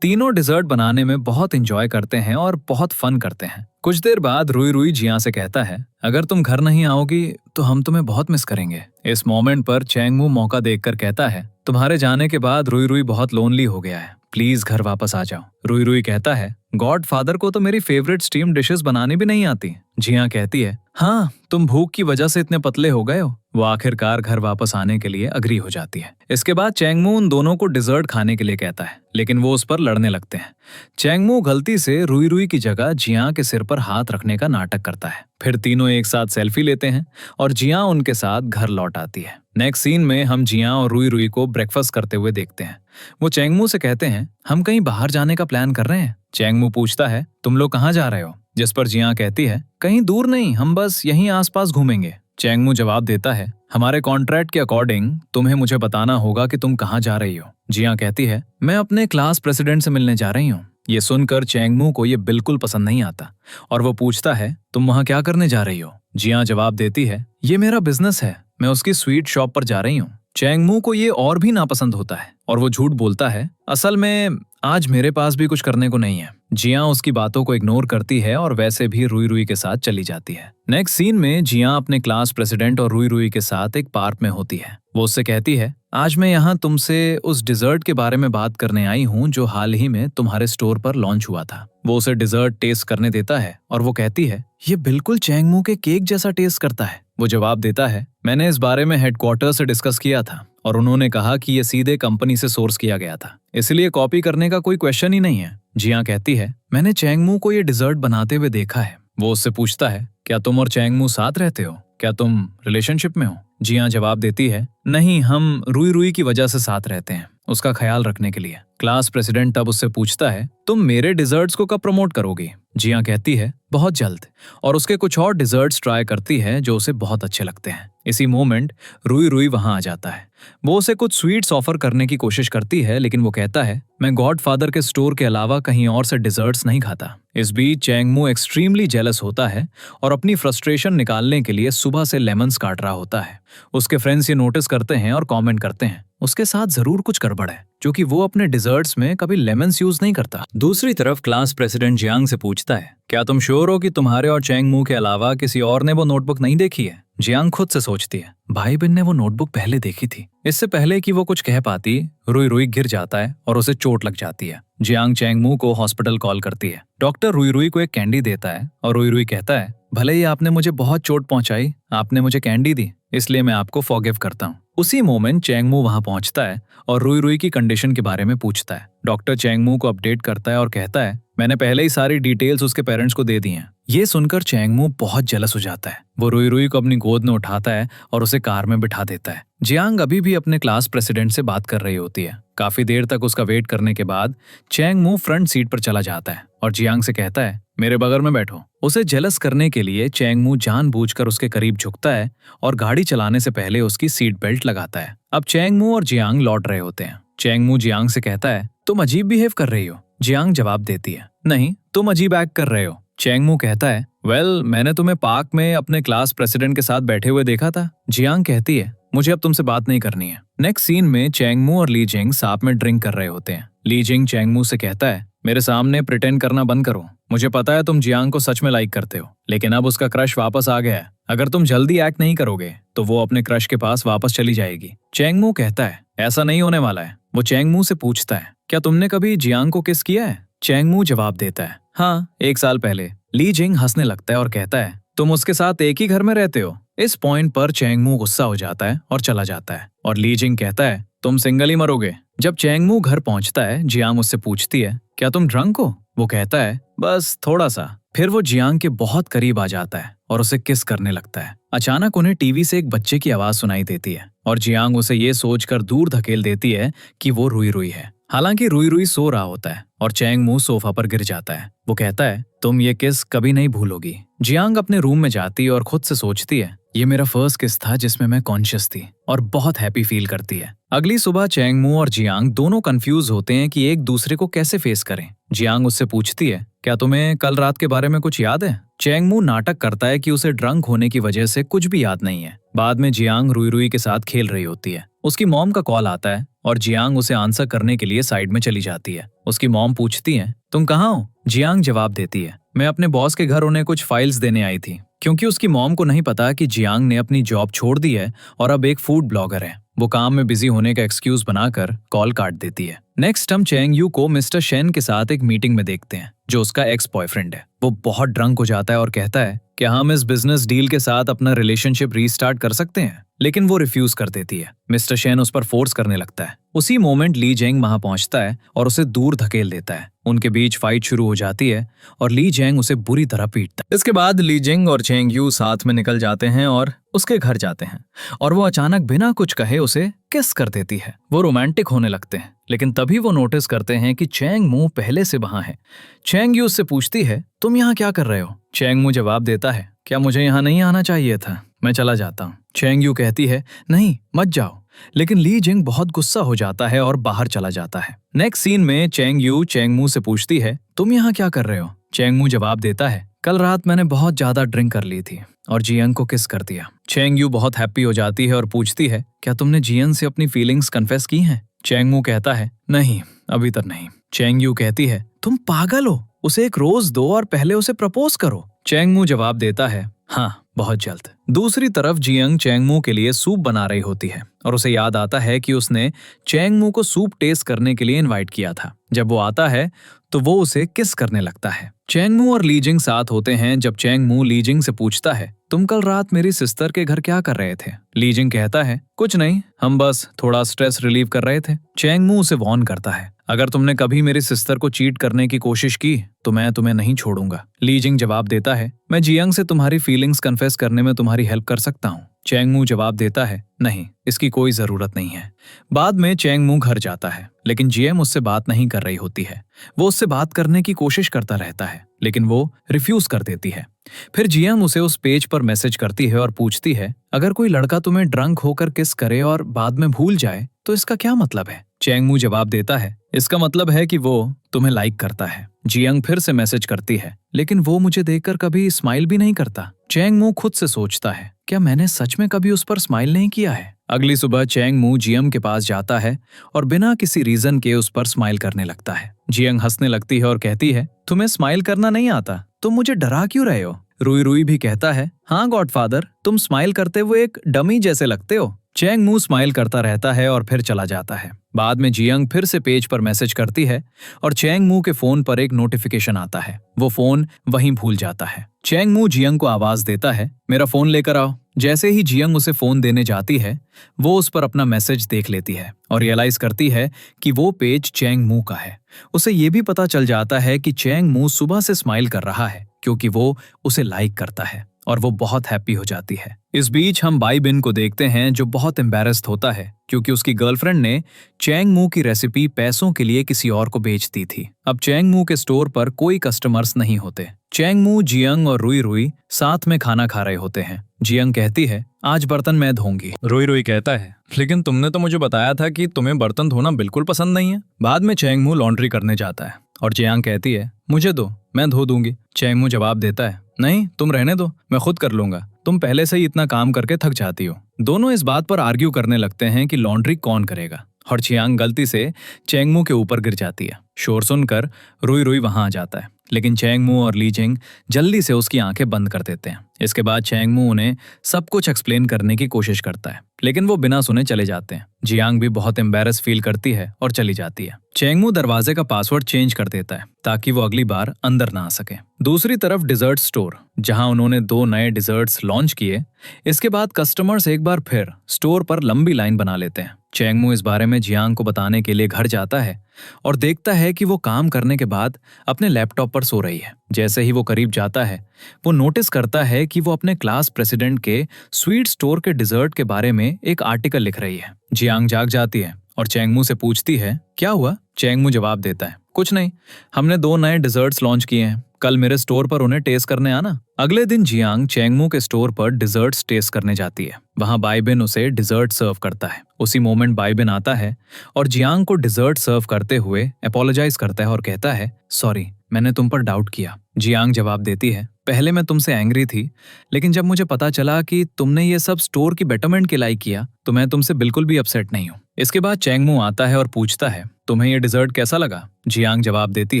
तीनों डिजर्ट बनाने में बहुत इंजॉय करते हैं और बहुत फन करते हैं। कुछ देर बाद रुई रुई जियांग से कहता है अगर तुम घर नहीं आओगी तो हम तुम्हें बहुत मिस करेंगे। इस मोमेंट पर चैंगमू मौका देखकर कहता है तुम्हारे जाने के बाद रुई रुई बहुत लोनली हो गया है, प्लीज घर वापस आ जाओ। रुई रुई कहता है गॉडफादर को तो मेरी फेवरेट स्टीम डिशेस बनानी भी नहीं आती। जियांग कहती है हाँ तुम भूख की वजह से इतने पतले हो गए हो। वो आखिरकार घर वापस आने के लिए अग्री हो जाती है। इसके बाद चैंगमू उन दोनों को डिजर्ट खाने के लिए कहता है, लेकिन वो उस पर लड़ने लगते हैं। चैंगमू गलती से रुई रुई की जगह जियांग के सिर पर हाथ रखने का नाटक करता है। फिर तीनों एक साथ सेल्फी लेते हैं और जियांग उनके साथ घर लौट आती है। नेक्स्ट सीन में हम जियांग और रुई रुई को ब्रेकफास्ट करते हुए देखते हैं। वो चैंगमू से कहते हैं हम कहीं बाहर जाने का प्लान कर रहे हैं। चैंगमू पूछता है तुम लोग कहाँ जा रहे हो? जिस पर जियांग कहती है कहीं दूर नहीं, हम बस यहीं आसपास घूमेंगे। चैंगमू जवाब देता है हमारे कॉन्ट्रैक्ट के अकॉर्डिंग तुम्हें मुझे बताना होगा कि तुम कहाँ जा रही हो। जियांग कहती है मैं अपने क्लास प्रेसिडेंट से मिलने जा रही हूँ। ये सुनकर चैंगमू को ये बिल्कुल पसंद नहीं आता और वो पूछता है तुम वहाँ क्या करने जा रही हो? जियांग जवाब देती है ये मेरा बिजनेस है, मैं उसकी स्वीट शॉप पर जा रही हूँ। चैंगमू को ये और भी नापसंद होता है और वो झूठ बोलता है असल में आज मेरे पास भी कुछ करने को नहीं है। जियांग उसकी बातों को इग्नोर करती है और वैसे भी रुई रुई के साथ चली जाती है। नेक्स्ट सीन में जियांग अपने क्लास प्रेसिडेंट और रुई रुई के साथ एक पार्क में होती है। वो उससे कहती है आज मैं यहाँ तुमसे उस डिजर्ट के बारे में बात करने आई हूँ जो हाल ही में तुम्हारे स्टोर पर लॉन्च हुआ था। वो उसे डिजर्ट टेस्ट करने देता है और वो कहती है ये बिल्कुल चैंगमू के केक जैसा टेस्ट करता है। वो जवाब देता है मैंने इस बारे में हेडक्वार्टर से डिस्कस किया था और उन्होंने कहा कि ये सीधे कंपनी से सोर्स किया गया था, इसलिए कॉपी करने का कोई क्वेश्चन ही नहीं है। जियांग कहती है मैंने चैंगमू को ये डिजर्ट बनाते हुए देखा है। वो उससे पूछता है क्या तुम और चैंगमू साथ रहते हो, क्या तुम रिलेशनशिप में हो? जियां जवाब देती है, नहीं, हम रुई रुई की वजह से साथ रहते हैं, उसका ख्याल रखने के लिए। क्लास प्रेसिडेंट तब उससे पूछता है, तुम मेरे डिजर्ट्स को कब प्रमोट करोगी? जियां कहती है, बहुत जल्द, और उसके कुछ और डिजर्ट्स ट्राई करती है जो उसे बहुत अच्छे लगते हैं। इसी मोमेंट रुई रुई वहां आ जाता है। वो उसे कुछ स्वीट्स ऑफर करने की कोशिश करती है, लेकिन वो कहता है, मैं गॉडफादर के स्टोर के अलावा कहीं और से डिजर्ट्स नहीं खाता। इस बीच चैंगमू एक्सट्रीमली जेलस होता है और अपनी फ्रस्ट्रेशन निकालने के लिए सुबह से लेमन्स काट रहा होता है। उसके फ्रेंड्स ये नोटिस करते हैं और कमेंट करते हैं, उसके साथ जरूर कुछ गड़बड़ है, क्योंकि वो अपने डिजर्ट्स में कभी लेमन्स यूज नहीं करता। दूसरी तरफ क्लास प्रेसिडेंट जियांग से पूछता है, क्या तुम श्योर हो कि तुम्हारे और चैंगमू के अलावा किसी और ने वो नोटबुक नहीं देखी है? जियांग खुद से सोचती है, भाई बिन ने वो नोटबुक पहले देखी थी। इससे पहले कि वो कुछ कह पाती, रुई रुई गिर जाता है और उसे चोट लग जाती है। जियांग चैंगमू को हॉस्पिटल कॉल करती है। डॉक्टर रुई रुई को एक कैंडी देता है और रुई रुई कहता है, भले ही आपने मुझे बहुत चोट पहुंचाई, आपने मुझे कैंडी दी, इसलिए मैं आपको फॉरगिव करता हूँ। उसी मोमेंट चैंगमू वहां पहुंचता है और रुई रुई की कंडीशन के बारे में पूछता है। डॉक्टर चैंगमू को अपडेट करता है और कहता है, मैंने पहले ही सारी डिटेल्स उसके पेरेंट्स को दे दी हैं। ये सुनकर चैंगमू बहुत जेलस हो जाता है। वो रुई रुई को अपनी गोद में उठाता है और उसे कार में बिठा देता है। जियांग अभी भी अपने क्लास प्रेसिडेंट से बात कर रही होती है। काफी देर तक उसका वेट करने के बाद चैंगमू फ्रंट सीट पर चला जाता है और जियांग से कहता है, मेरे बगल में बैठो। उसे जेलस करने के लिए चैंगमू जानबूझकर उसके करीब झुकता है और गाड़ी चलाने से पहले उसकी सीट बेल्ट लगाता है। अब चैंगमू और जियांग लौट रहे होते हैं। चैंगमू जियांग से कहता है, तुम अजीब बिहेव कर रही हो। जियांग जवाब देती है, नहीं, तुम अजीब एक्ट कर रहे हो। चैंगमू कहता है, वेल, मैंने तुम्हें पार्क में अपने क्लास प्रेसिडेंट के साथ बैठे हुए देखा था। जियांग कहती है, मुझे अब तुमसे बात नहीं करनी है। नेक्स्ट सीन में चैंगमू और ली जिंग साथ में ड्रिंक कर रहे होते हैं। ली जिंग चैंगमू से कहता है, मेरे सामने प्रिटेंड करना बंद करो। मुझे पता है तुम जियांग को सच में लाइक करते हो, लेकिन अब उसका क्रश वापस आ गया है। अगर तुम जल्दी एक्ट नहीं करोगे तो वो अपने क्रश के पास वापस चली जाएगी। चैंगमू कहता है, ऐसा नहीं होने वाला है। वो चैंगमू से पूछता है, क्या तुमने कभी जियांग को किस किया है? चैंगमू जवाब देता है, हाँ, 1 साल पहले। ली जिंग हंसने लगता है और कहता है, तुम उसके साथ एक ही घर में रहते हो? इस पॉइंट पर चैंगमू गुस्सा हो जाता है और चला जाता है और ली जिंग कहता है, तुम सिंगल ही मरोगे। जब चैंगमू घर पहुंचता है, जियांग उससे पूछती है, क्या तुम ड्रंक हो? वो कहता है, बस थोड़ा सा। फिर वो जियांग के बहुत करीब आ जाता है और उसे किस करने लगता है। अचानक उन्हें टीवी से एक बच्चे की आवाज सुनाई देती है और जियांग उसे ये सोचकर दूर धकेल देती है कि वो रुई रुई है। हालांकि रुई रुई सो रहा होता है और चैंगमू सोफा पर गिर जाता है। वो कहता है, तुम ये किस कभी नहीं भूलोगी। जियांग अपने रूम में जाती है और खुद से सोचती है, ये मेरा फर्स्ट किस था जिसमें मैं कॉन्शियस थी, और बहुत हैप्पी फील करती है। अगली सुबह चैंगमू और जियांग दोनों कंफ्यूज होते हैं कि एक दूसरे को कैसे फेस करें। जियांग उससे पूछती है, क्या तुम्हें कल रात के बारे में कुछ याद है? चैंगमू नाटक करता है कि उसे ड्रंक होने की वजह से कुछ भी याद नहीं है। बाद में जियांग रुई रुई के साथ खेल रही होती है। उसकी मॉम का कॉल आता है और जियांग उसे आंसर करने के लिए साइड में चली जाती है। उसकी मॉम पूछती है, तुम कहाँ हो? जियांग जवाब देती है, मैं अपने बॉस के घर उन्हें कुछ फाइल्स देने आई थी। क्योंकि उसकी मॉम को नहीं पता कि जियांग ने अपनी जॉब छोड़ दी है और अब एक फूड ब्लॉगर है। वो काम में बिजी होने का एक्सक्यूज बनाकर कॉल काट देती है। नेक्स्ट हम चैंग यू को मिस्टर शेन के साथ एक मीटिंग में देखते हैं, जो उसका एक्स बॉयफ्रेंड है। वो बहुत ड्रंक हो जाता है और कहता है, क्या हम इस बिजनेस डील के साथ अपना रिलेशनशिप रीस्टार्ट कर सकते हैं? लेकिन वो रिफ्यूज कर देती है। मिस्टर शेन उस पर फोर्स करने लगता है। उसी मोमेंट ली जेंग वहां पहुंचता है और उसे दूर धकेल देता है। उनके बीच फाइट शुरू हो जाती है और ली जेंग उसे बुरी तरह पीटता है। इसके बाद ली जेंग और चैंग यू साथ में निकल जाते हैं और उसके घर जाते हैं और वो अचानक बिना कुछ कहे उसे किस कर देती है। वो रोमांटिक होने लगते हैं, लेकिन तभी वो नोटिस करते हैं कि चैंग मू पहले से वहां है। चैंग यू उससे पूछती है, तुम यहाँ क्या कर रहे हो? चैंग मू जवाब देता है, क्या मुझे यहाँ नहीं आना चाहिए था? मैं चला जाता हूँ। चैंग यू कहती है, नहीं, मत जाओ। लेकिन ली जिंग बहुत गुस्सा हो जाता है और बाहर चला जाता है। नेक्स्ट सीन में चैंग यू चैंग मू से पूछती है, तुम यहाँ क्या कर रहे हो? चैंग मू जवाब देता है, कल रात मैंने बहुत ज्यादा ड्रिंक कर ली थी और जियन को किस कर दिया। चैंग यू बहुत हैप्पी हो जाती है और पूछती है, क्या तुमने जियन से अपनी फीलिंग्स कन्फेस की हैं? चैंग मू कहता है, नहीं, अभी तक नहीं। चैंग यू कहती है, तुम पागल हो, उसे एक रोज दो और पहले उसे प्रपोज करो। चैंग मू जवाब देता है, हाँ, बहुत जल्द। दूसरी तरफ जियंग चैंगमू के लिए सूप बना रही होती है और उसे याद आता है कि उसने चैंगमू को सूप टेस्ट करने के लिए इनवाइट किया था। जब वो आता है तो वो उसे किस करने लगता है। चैंगमू और लीजिंग साथ होते हैं जब चैंगमू लीजिंग से पूछता है, तुम कल रात मेरी सिस्टर के घर क्या कर रहे थे? लीजिंग कहता है, कुछ नहीं, हम बस थोड़ा स्ट्रेस रिलीव कर रहे थे। चैंगमू उसे वार्न करता है, अगर तुमने कभी मेरी सिस्टर को चीट करने की कोशिश की तो मैं तुम्हें नहीं छोड़ूंगा। लीजिंग जवाब देता है, मैं जियंग से तुम्हारी फीलिंग्स कन्फेस करने में तुम्हारी हेल्प कर सकता हूँ। चैंगमू जवाब देता है, नहीं, इसकी कोई जरूरत नहीं है। बाद में चैंगमू घर जाता है, लेकिन जीएम उससे बात नहीं कर रही होती है। वो उससे बात करने की कोशिश करता रहता है, लेकिन वो रिफ्यूज कर देती है। फिर जीएम उसे उस पेज पर मैसेज करती है और पूछती है, अगर कोई लड़का तुम्हें ड्रंक होकर किस करे और बाद में भूल जाए तो इसका क्या मतलब है? चैंगमू जवाब देता है, इसका मतलब है कि वो तुम्हें लाइक करता है। जियांग फिर से मैसेज करती है, लेकिन वो मुझे देखकर कभी स्माइल भी नहीं करता। चैंगमू खुद से सोचता है, क्या मैंने सच में कभी उस पर स्माइल नहीं किया है? अगली सुबह चैंगमू जियंग के पास जाता है और बिना किसी रीजन के उस पर स्माइल करने लगता है। जियंग हंसने लगती है और कहती है, तुम्हें स्माइल करना नहीं आता, तुम मुझे डरा क्यों रहे हो? रुई रुई भी कहता है, हाँ गॉडफादर, तुम स्माइल करते हुए एक डमी जैसे लगते हो। चैंगमू स्माइल करता रहता है और फिर चला जाता है। बाद में जियंग फिर से पेज पर मैसेज करती है और चैंगमू के फोन पर एक नोटिफिकेशन आता है। वो फोन वहीं भूल जाता है। चैंगमू जियंग को आवाज देता है, मेरा फोन लेकर आओ। जैसे ही जियंग उसे फोन देने जाती है, वो उस पर अपना मैसेज देख लेती है और रियलाइज करती है कि वो पेज चैंगमू का है। उसे ये भी पता चल जाता है कि चैंगमू सुबह से स्माइल कर रहा है क्योंकि वो उसे लाइक करता है और वो बहुत हैप्पी हो जाती है। इस बीच हम बाई बिन को देखते हैं जो बहुत एम्बैरेस्ड होता है क्योंकि उसकी गर्लफ्रेंड ने चैंगमू की रेसिपी पैसों के लिए किसी और को बेच दी थी। अब चैंगमू के स्टोर पर कोई कस्टमर्स नहीं होते। चैंगमू, जियंग और रुई रुई साथ में खाना खा रहे होते हैं। जियंग कहती है, आज बर्तन मैं धोऊंगी। रोई रोई कहता है, लेकिन तुमने तो मुझे बताया था कि तुम्हें बर्तन धोना बिल्कुल पसंद नहीं है। बाद में चैंगमू लॉन्ड्री करने जाता है और जियांग कहती है, मुझे दो, मैं धो दूंगी। चैंगमू जवाब देता है, नहीं, तुम रहने दो, मैं खुद कर लूंगा, तुम पहले से ही इतना काम करके थक जाती हो। दोनों इस बात पर आर्ग्यू करने लगते हैं कि लॉन्ड्री कौन करेगा और चियांग गलती से चैंगमू के ऊपर गिर जाती है। शोर सुनकर रुई रुई वहां आ जाता है, लेकिन चैंगमू और लीजिंग जल्दी से उसकी आंखें बंद कर देते हैं। इसके बाद चैंगमू उन्हें सब कुछ एक्सप्लेन करने की कोशिश करता है, लेकिन वो बिना सुने चले जाते हैं। जियांग भी बहुत एम्बैरस फील करती है और चली जाती है। चैंगमू दरवाजे का पासवर्ड चेंज कर देता है ताकि वो अगली बार अंदर ना आ सके। दूसरी तरफ डिजर्ट स्टोर, जहां उन्होंने 2 नए डिजर्ट्स लॉन्च किए। इसके बाद कस्टमर्स एक बार फिर स्टोर पर लंबी लाइन बना लेते हैं। चैंगमू इस बारे में जियांग को बताने के लिए घर जाता है और देखता है कि वो काम करने के बाद अपने लैपटॉप पर सो रही है। जैसे ही वो करीब जाता है, वो नोटिस करता है कि वो अपने क्लास प्रेसिडेंट के स्वीट स्टोर के डिजर्ट के बारे में एक आर्टिकल लिख रही है। जियांग जाग जाती है और चैंगमू से पूछती है, क्या हुआ? चैंगमू जवाब देता है, कुछ नहीं, हमने 2 नए डिजर्ट्स लॉन्च किए हैं, कल मेरे स्टोर पर उन्हें टेस्ट करने आना। अगले दिन जियांग चैंगमू के स्टोर पर डिजर्ट्स टेस्ट करने जाती है। वहां बाइबिन उसे डिजर्ट सर्व करता है। उसी मोमेंट बाइबिन आता है और जियांग को डिजर्ट सर्व करते हुए अपोलोजाइज करता है और कहता है, सॉरी, मैंने तुम पर डाउट किया। जियांग जवाब देती है, पहले मैं तुमसे एंग्री थी, लेकिन जब मुझे पता चला कि तुमने ये सब स्टोर की बेटरमेंट के लिए किया तो मैं तुमसे बिल्कुल भी अपसेट नहीं हूँ। इसके बाद चैंगमू आता है और पूछता है, तुम्हें ये डिजर्ट कैसा लगा? जियांग जवाब देती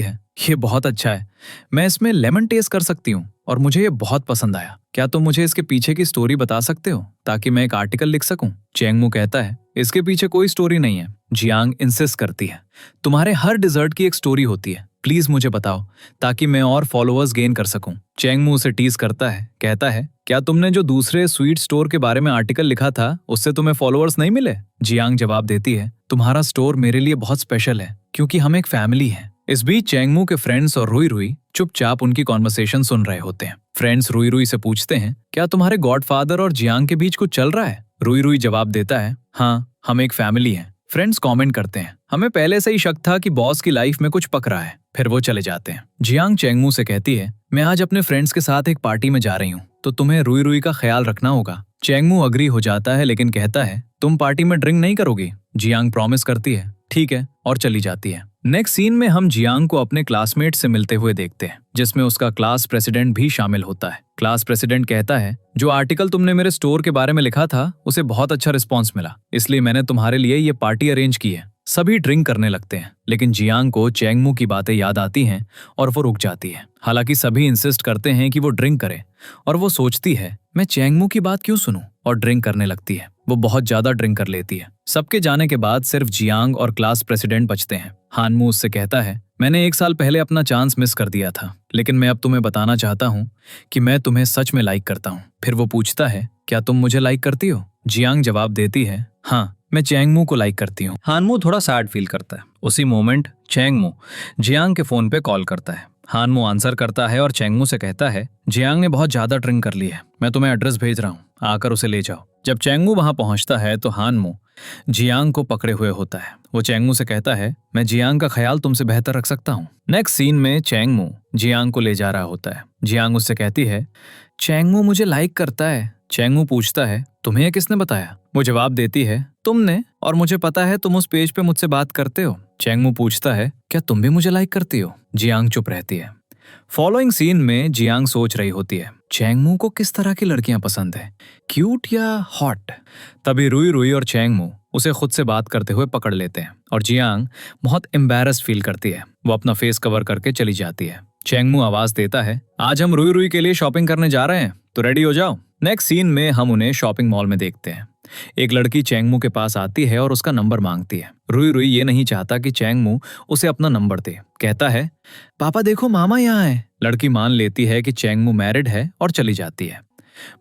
है, ये बहुत अच्छा है, मैं इसमें लेमन टेस्ट कर सकती हूँ और मुझे ये बहुत पसंद आया। क्या तुम मुझे इसके पीछे की स्टोरी बता सकते हो ताकि मैं एक आर्टिकल लिख सकूं? चैंगमू कहता है, इसके पीछे कोई स्टोरी नहीं है। जियांग इंसिस्ट करती है, तुम्हारे हर डिजर्ट की एक स्टोरी होती है, प्लीज मुझे बताओ ताकि मैं और फॉलोअर्स गेन कर सकूं। चैंगमू उसे टीज करता है, कहता है, क्या तुमने जो दूसरे स्वीट स्टोर के बारे में आर्टिकल लिखा था उससे तुम्हें फॉलोअर्स नहीं मिले? जियांग जवाब देती है, तुम्हारा स्टोर मेरे लिए बहुत स्पेशल है क्योंकि हम एक फैमिली हैं। इस बीच चैंगमू के फ्रेंड्स और रुई रुई चुपचाप उनकी कॉन्वर्सेशन सुन रहे होते हैं। फ्रेंड्स रुई रुई से पूछते हैं, क्या तुम्हारे गॉडफादर और जियांग के बीच कुछ चल रहा है? रुई रुई जवाब देता है, हाँ, हम एक फैमिली हैं। फ्रेंड्स कमेंट करते हैं, हमें पहले से ही शक था कि बॉस की लाइफ में कुछ पक रहा है। फिर वो चले जाते हैं। जियांग चैंगमू से कहती है, मैं आज अपने फ्रेंड्स के साथ एक पार्टी में जा रही हूँ, तो तुम्हें रुई रुई का ख्याल रखना होगा। चैंगमू अग्री हो जाता है, लेकिन कहता है, तुम पार्टी में ड्रिंक नहीं करोगी? जियांग प्रॉमिस करती है, ठीक है, और चली जाती है। नेक्स्ट सीन में हम जियांग को अपने क्लासमेट से मिलते हुए देखते हैं, जिसमें उसका क्लास प्रेसिडेंट भी शामिल होता है। क्लास प्रेसिडेंट कहता है, जो आर्टिकल तुमने मेरे स्टोर के बारे में लिखा था उसे बहुत अच्छा रिस्पॉन्स मिला, इसलिए मैंने तुम्हारे लिए ये पार्टी अरेंज की है। सभी ड्रिंक करने लगते हैं, लेकिन जियांग को चैंगमू की बातें याद आती हैं और वो रुक जाती है। हालांकि सभी इंसिस्ट करते हैं कि वो ड्रिंक करे और वो सोचती है, मैं चैंगमू की बात क्यों सुनूं, और ड्रिंक करने लगती है। वो बहुत ज्यादा ड्रिंक कर लेती है। सबके जाने के बाद सिर्फ जियांग और क्लास प्रेसिडेंट बचते हैं। हानमू उससे कहता है, मैंने 1 साल पहले अपना चांस मिस कर दिया था, लेकिन मैं अब तुम्हें बताना चाहता हूँ कि मैं तुम्हें सच में लाइक करता हूँ। फिर वो पूछता है, क्या तुम मुझे लाइक करती हो? जियांग जवाब देती है, हाँ, मैं चैंगमू को लाइक करती हूँ। हानमू थोड़ा सैड फील करता है। उसी मोमेंट चैंगमू जियांग के फोन पे कॉल करता है। हानमू आंसर करता है और चैंगमू से कहता है, जियांग ने बहुत ज्यादा ड्रिंक कर ली है, मैं तुम्हें एड्रेस भेज रहा हूँ, आकर उसे ले जाओ। जब चेंगमू वहां पहुंचता है तो हानमू जियांग को पकड़े हुए होता है। वो चेंगमू से कहता है, मैं जियांग का ख्याल तुमसे बेहतर रख सकता हूँ। नेक्स्ट सीन में चेंगमू जियांग को ले जा रहा होता है। जियांग उससे कहती है, चेंगमू मुझे लाइक करता है। चेंगमू पूछता है, तुम्हें किसने बताया? वो जवाब देती है, तुमने, और मुझे पता है तुम उस पेज पे मुझसे बात करते हो। चेंगमू पूछता है, क्या तुम भी मुझे लाइक करती हो? जियांग चुप रहती है। फॉलोइंग सीन में जियांग सोच रही होती है, चेंगमू को किस तरह की लड़कियां पसंद है, क्यूट या हॉट? तभी रुई रुई और चेंगमू उसे खुद से बात करते हुए पकड़ लेते हैं और जियांग बहुत एम्बैरेस्ड फील करती है। वो अपना फेस कवर करके चली जाती है। चेंगमू आवाज देता है, आज हम रुई रुई के लिए शॉपिंग करने जा रहे हैं, तो रेडी हो जाओ। नेक्स्ट सीन में हम उन्हें शॉपिंग मॉल में देखते हैं। एक लड़की चेंगमू के पास आती है और उसका नंबर मांगती है। रुई रुई ये नहीं चाहता कि चेंगमू उसे अपना नंबर दे। कहता है, पापा देखो मामा यहाँ है। लड़की मान लेती है कि चेंगमू मैरिड है और चली जाती है।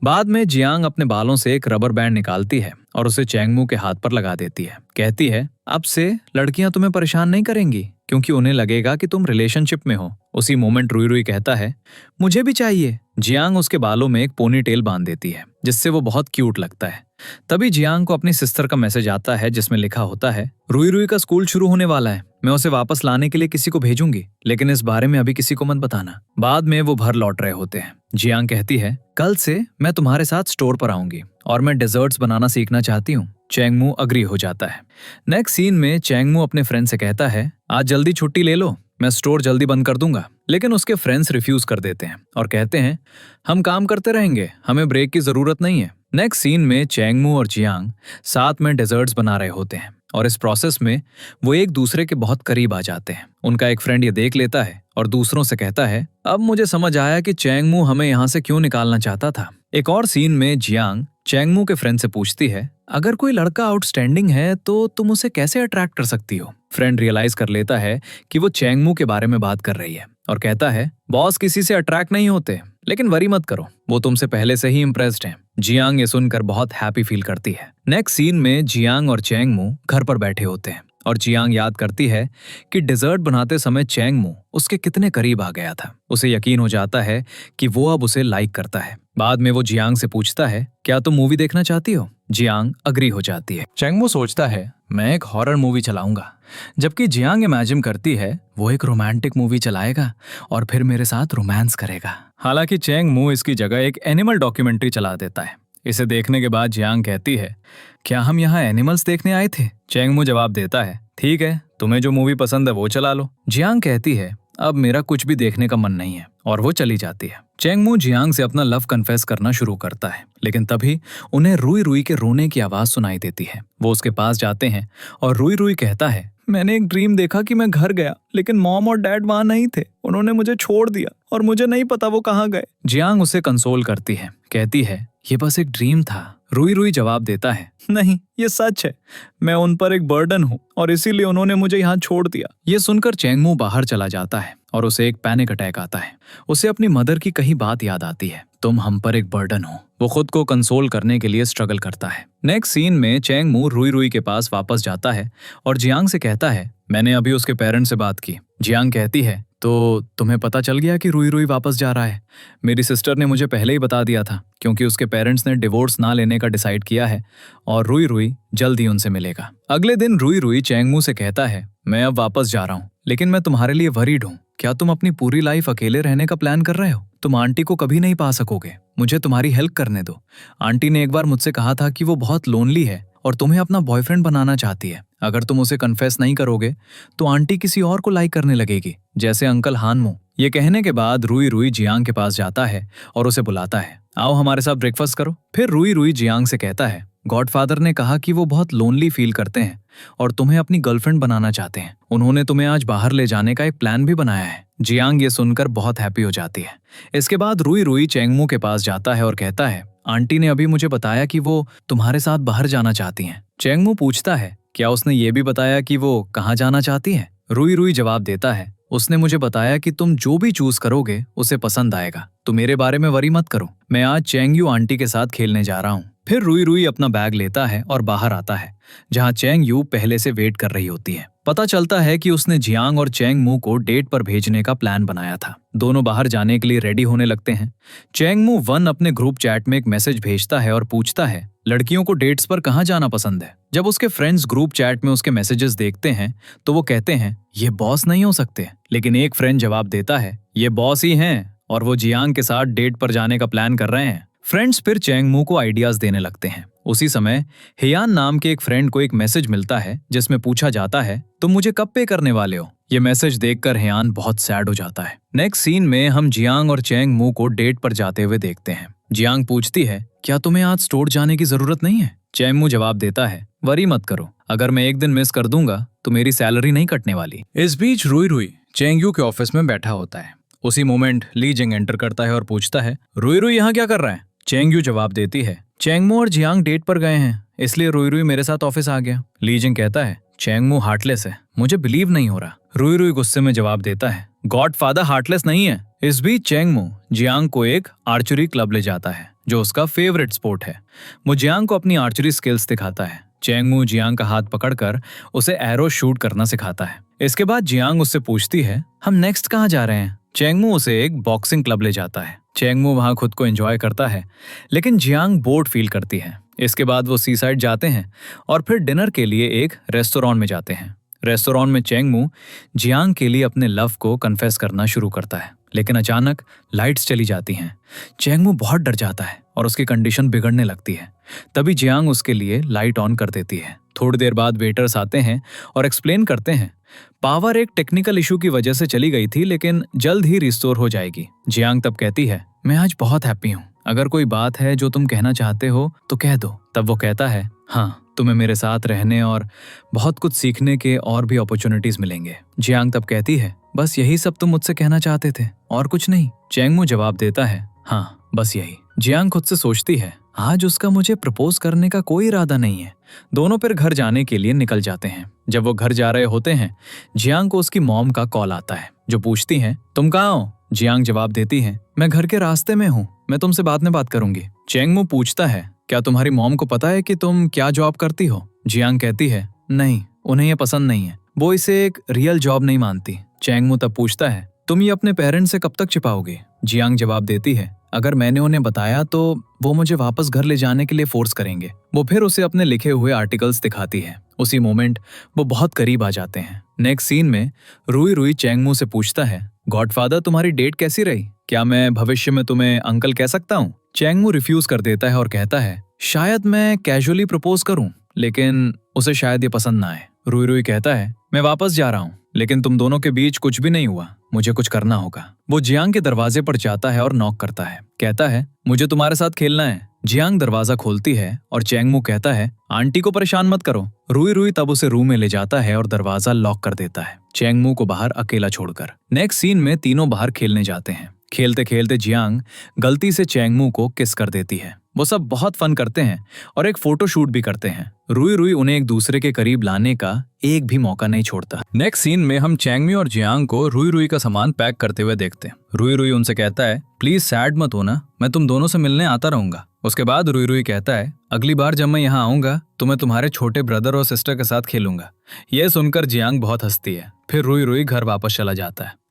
बाद में जियांग अपने बालों से एक रबर बैंड निकालती है और उसे चेंगमू के हाथ पर लगा देती है। कहती है, अब से लड़कियां तुम्हें परेशान नहीं करेंगी क्योंकि उन्हें लगेगा कि तुम रिलेशनशिप में हो। उसी मोमेंट रुई रुई कहता है, मुझे भी चाहिए। जियांग उसके बालों में एक पोनी टेल बांध देती है जिससे वो बहुत क्यूट लगता है। तभी जियांग को अपनी सिस्टर का मैसेज आता है जिसमें लिखा होता है, रुई रुई का स्कूल शुरू होने वाला है, मैं उसे वापस लाने के लिए किसी को भेजूंगी, लेकिन इस बारे में अभी किसी को मत बताना। बाद में वो घर लौट रहे होते हैं। जियांग कहती है, कल से मैं तुम्हारे साथ स्टोर पर आऊंगी और मैं डेजर्ट्स बनाना सीखना चाहती हूँ। चेंगमू अग्री हो जाता है। नेक्स्ट सीन में चेंगमू अपने फ्रेंड से कहता है, आज जल्दी छुट्टी ले लो, मैं स्टोर जल्दी बंद कर दूंगा। लेकिन उसके फ्रेंड्स रिफ्यूज कर देते हैं और कहते हैं, हम काम करते रहेंगे, हमें ब्रेक की जरूरत नहीं है। नेक्स्ट सीन में चेंगमू और जियांग साथ में डेजर्ट्स बना रहे होते हैं और इस प्रोसेस में वो एक दूसरे के बहुत करीब आ जाते हैं। उनका एक फ्रेंड ये देख लेता है और दूसरों से कहता है, अब मुझे समझ आया कि चेंगमू हमें यहाँ से क्यों निकालना चाहता था। एक और सीन में जियांग चेंगमू के फ्रेंड से पूछती है, अगर कोई लड़का आउटस्टैंडिंग है तो तुम उसे कैसे अट्रैक्ट कर सकती हो? फ्रेंड रियलाइज कर लेता है कि वो चेंगमू के बारे में बात कर रही है और कहता है, बॉस किसी से अट्रैक्ट नहीं होते, लेकिन वरी मत करो, वो तुमसे पहले से ही इम्प्रेस्ड हैं। जियांग ये सुनकर बहुत हैप्पी फील करती है। नेक्स्ट सीन में जियांग और चेंगमू घर पर बैठे होते हैं और जियांग याद करती है कि डेजर्ट बनाते समय चेंगमू उसके कितने करीब आ गया था। उसे यकीन हो जाता है कि वो अब उसे लाइक करता है। बाद में वो जियांग से पूछता है, क्या तुम मूवी देखना चाहती हो? जियांग अग्री हो जाती है। चेंगमू सोचता है, मैं एक हॉरर मूवी चलाऊंगा, जबकि जियांग इमेजिन करती है वो एक रोमांटिक मूवी चलाएगा और फिर मेरे साथ रोमांस करेगा। हालांकि चेंगमू इसकी जगह एक एनिमल डॉक्यूमेंट्री चला देता है। इसे देखने के बाद जियांग कहती है, क्या हम यहाँ एनिमल्स देखने आए थे? चेंगमू जवाब देता है, ठीक है, तुम्हें जो मूवी पसंद है वो चला लो। जियांग कहती है, अब मेरा कुछ भी देखने का मन नहीं है, और वो चली जाती है। चेंगमू जियांग से अपना लव कन्फेस करना शुरू करता है, लेकिन तभी उन्हें रुई रुई के रोने की आवाज सुनाई देती है। वो उसके पास जाते हैं और रुई रुई कहता है, मैंने एक ड्रीम देखा कि मैं घर गया, लेकिन मॉम और डैड वहां नहीं थे, उन्होंने मुझे छोड़ दिया और मुझे नहीं पता वो कहाँ गए। जियांग उसे कंसोल करती है, कहती है, ये बस एक ड्रीम था। रुई रुई जवाब देता है, नहीं, ये सच है, मैं उन पर एक बर्डन हूँ और इसीलिए उन्होंने मुझे यहाँ छोड़ दिया। ये सुनकर चेंगमू बाहर चला जाता है और उसे एक पैनिक अटैक आता है। उसे अपनी मदर की कही बात याद आती है, तुम हम पर एक बर्डन हो। वो खुद को कंसोल करने के लिए स्ट्रगल करता है। नेक्स्ट सीन में चेंगमू रुई रुई के पास वापस जाता है और जियांग से कहता है, मैंने अभी उसके पेरेंट्स से बात की। जियांग कहती है, तो तुम्हें पता चल गया कि रुई रुई वापस जा रहा है? मेरी सिस्टर ने मुझे पहले ही बता दिया था, क्योंकि उसके पेरेंट्स ने डिवोर्स ना लेने का डिसाइड किया है और रुई रुई जल्द ही उनसे मिलेगा। अगले दिन रुई रुई चेंगमू से कहता है, मैं अब वापस जा रहा हूँ, लेकिन मैं तुम्हारे लिए वरीड हूँ। क्या तुम अपनी पूरी लाइफ अकेले रहने का प्लान कर रहे हो? तुम आंटी को कभी नहीं पा सकोगे, मुझे तुम्हारी हेल्प करने दो। आंटी ने एक बार मुझसे कहा था कि वो बहुत लोनली है और तुम्हें अपना बॉयफ्रेंड बनाना चाहती है। अगर तुम उसे कन्फेस नहीं करोगे तो आंटी किसी और को लाइक करने लगेगी, जैसे अंकल हानमो। ये कहने के बाद रुई रुई जियांग के पास जाता है और उसे बुलाता है, आओ हमारे साथ ब्रेकफास्ट करो। फिर रुई रुई जियांग से कहता है, गॉडफादर ने कहा कि वो बहुत लोनली फील करते हैं और तुम्हें अपनी गर्लफ्रेंड बनाना चाहते हैं। उन्होंने तुम्हें आज बाहर ले जाने का एक प्लान भी बनाया है। जियांग ये सुनकर बहुत हैप्पी हो जाती है। इसके बाद रुई रुई चेंगमू के पास जाता है और कहता है, आंटी ने अभी मुझे बताया कि वो तुम्हारे साथ बाहर जाना चाहती हैं। चेंगमू पूछता है, क्या उसने ये भी बताया कि वो कहाँ जाना चाहती है? रुई रुई जवाब देता है, उसने मुझे बताया कि तुम जो भी चूज करोगे उसे पसंद आएगा, तो मेरे बारे में वरी मत करो, मैं आज चेंगयू आंटी के साथ खेलने जा रहा हूँ। फिर रुई रुई अपना बैग लेता है और बाहर आता है, जहाँ चेंगयू पहले से वेट कर रही होती है। पता चलता है कि उसने जियांग और चेंगमू को डेट पर भेजने का प्लान बनाया था। दोनों बाहर जाने के लिए रेडी होने लगते हैं। चेंगमू वन अपने ग्रुप चैट में एक मैसेज भेजता है और पूछता है, लड़कियों को डेट्स पर कहाँ जाना पसंद है। जब उसके फ्रेंड्स ग्रुप चैट में उसके मैसेजेस देखते हैं तो वो कहते हैं ये बॉस नहीं हो सकते, लेकिन एक फ्रेंड जवाब देता है ये बॉस ही हैं और वो जियांग के साथ डेट पर जाने का प्लान कर रहे हैं। फ्रेंड्स फिर चैंगमू को आइडियाज देने लगते हैं। उसी समय हेयान नाम के एक फ्रेंड को एक मैसेज मिलता है जिसमें पूछा जाता है तुम मुझे कब पे करने वाले हो। ये मैसेज देखकर हेयान बहुत सैड हो जाता है। नेक्स्ट सीन में हम जियांग और चैंगमू को डेट पर जाते हुए देखते हैं। जियांग पूछती है क्या तुम्हें आज स्टोर जाने की जरूरत नहीं है। चैंगमू जवाब देता है वरी मत करो, अगर मैं एक दिन मिस कर दूंगा तो मेरी सैलरी नहीं कटने वाली। इस बीच रुई रुई चेंगयू के ऑफिस में बैठा होता है। उसी मोमेंट ली जिंग एंटर करता है और पूछता है रुई रुई यहाँ क्या कर रहा है। चेंगयू जवाब देती है चैंगमू और जियांग डेट पर गए हैं, इसलिए रुई रुई मेरे साथ ऑफिस आ गया। ली जिंग कहता है चैंगमू हार्टलेस है, मुझे बिलीव नहीं हो रहा। रुई रुई गुस्से में जवाब देता है गॉड फादर हार्टलेस नहीं है। इस बीच चैंगमू जियांग को एक आर्चरी क्लब ले जाता है जो उसका फेवरेट स्पोर्ट है। वो जियांग को अपनी आर्चरी स्किल्स दिखाता है। चैंगमू जियांग का हाथ पकड़कर उसे एरो शूट करना सिखाता है। इसके बाद जियांग उससे पूछती है हम नेक्स्ट कहाँ जा रहे हैं। चैंगमू उसे एक बॉक्सिंग क्लब ले जाता है। चैंगमू वहां खुद को एंजॉय करता है, लेकिन जियांग बोर्ड फील करती है। इसके बाद वो सी साइड जाते हैं और फिर डिनर के लिए एक रेस्टोरेंट में जाते हैं। रेस्टोरेंट में चैंगमू जियांग के लिए अपने लव को कन्फेस करना शुरू करता है, लेकिन अचानक लाइट्स चली जाती हैं। चैंगमू बहुत डर जाता है और उसकी कंडीशन बिगड़ने लगती है। तभी जियांग उसके लिए लाइट ऑन कर देती है। थोड़ी देर बाद वेटर्स आते हैं और एक्सप्लेन करते हैं पावर एक टेक्निकल इशू की वजह से चली गई थी, लेकिन जल्द ही रिस्टोर हो जाएगी। जियांग तब कहती है मैं आज बहुत हैप्पी हूँ, अगर कोई बात है जो तुम कहना चाहते हो तो कह दो। तब वो कहता है हाँ, तुम्हें मेरे साथ रहने और बहुत कुछ सीखने के और भी अपॉर्चुनिटीज मिलेंगे। जियांग तब कहती है बस यही सब तुम मुझसे कहना चाहते थे और कुछ नहीं। चैंगमू जवाब देता है हाँ बस यही। जियांग खुद से सोचती है आज उसका मुझे प्रपोज करने का कोई इरादा नहीं है। दोनों फिर घर जाने के लिए निकल जाते हैं। जब वो घर जा रहे होते हैं जियांग को उसकी मॉम का कॉल आता है जो पूछती हैं तुम कहाँ हो। जियांग जवाब देती है मैं घर के रास्ते में हूँ, मैं तुमसे बाद में बात करूंगी। चैंगमू पूछता है क्या तुम्हारी मॉम को पता है कि तुम क्या जॉब करती हो। जियांग कहती है नहीं, उन्हें ये पसंद नहीं है, वो इसे एक रियल जॉब नहीं मानती। चैंगमू तब पूछता है तुम ये अपने पेरेंट्स से कब तक छिपाओगे। जियांग जवाब देती है अगर मैंने उन्हें बताया तो वो मुझे वापस घर ले जाने के लिए फोर्स करेंगे। वो फिर उसे अपने लिखे हुए आर्टिकल्स दिखाती है। उसी मोमेंट वो बहुत करीब आ जाते हैं। नेक्स्ट सीन में रुई रुई चैंगमू से पूछता है गॉडफादर तुम्हारी डेट कैसी रही, क्या मैं भविष्य में तुम्हें अंकल कह सकता हूँ। चैंगमू रिफ्यूज कर देता है और कहता है शायद मैं कैजुअली प्रपोज करूं, लेकिन उसे शायद ये पसंद ना आए। रुई रुई कहता है मैं वापस जा रहा हूँ, लेकिन तुम दोनों के बीच कुछ भी नहीं हुआ, मुझे कुछ करना होगा। वो जियांग के दरवाजे पर जाता है और नॉक करता है। कहता है मुझे तुम्हारे साथ खेलना है। जियांग दरवाजा खोलती है और चैंगमू कहता है आंटी को परेशान मत करो। रुई रुई तब उसे रूम में ले जाता है और दरवाजा लॉक कर देता है, चैंगमू को बाहर अकेला छोड़कर। नेक्स्ट सीन में तीनों बाहर खेलने जाते हैं। खेलते खेलते जियांग गलती से चैंगमू को किस कर देती है। वो सब बहुत फन करते हैं और एक फोटो शूट भी करते हैं। रुई रुई उन्हें एक दूसरे के करीब लाने का एक भी मौका नहीं छोड़ता। नेक्स्ट सीन में हम चैंगमी और जियांग को रुई रुई का सामान पैक करते हुए देखते हैं। रुई रुई उनसे कहता है प्लीज सैड मत होना, मैं तुम दोनों से मिलने आता रहूंगा। उसके बाद रुई रुई कहता है अगली बार जब मैं यहाँ आऊंगा तो मैं तुम्हारे छोटे ब्रदर और सिस्टर के साथ खेलूंगा। यह सुनकर जियांग बहुत हंसती है। फिर रुई रुई घर वापस चला जाता है।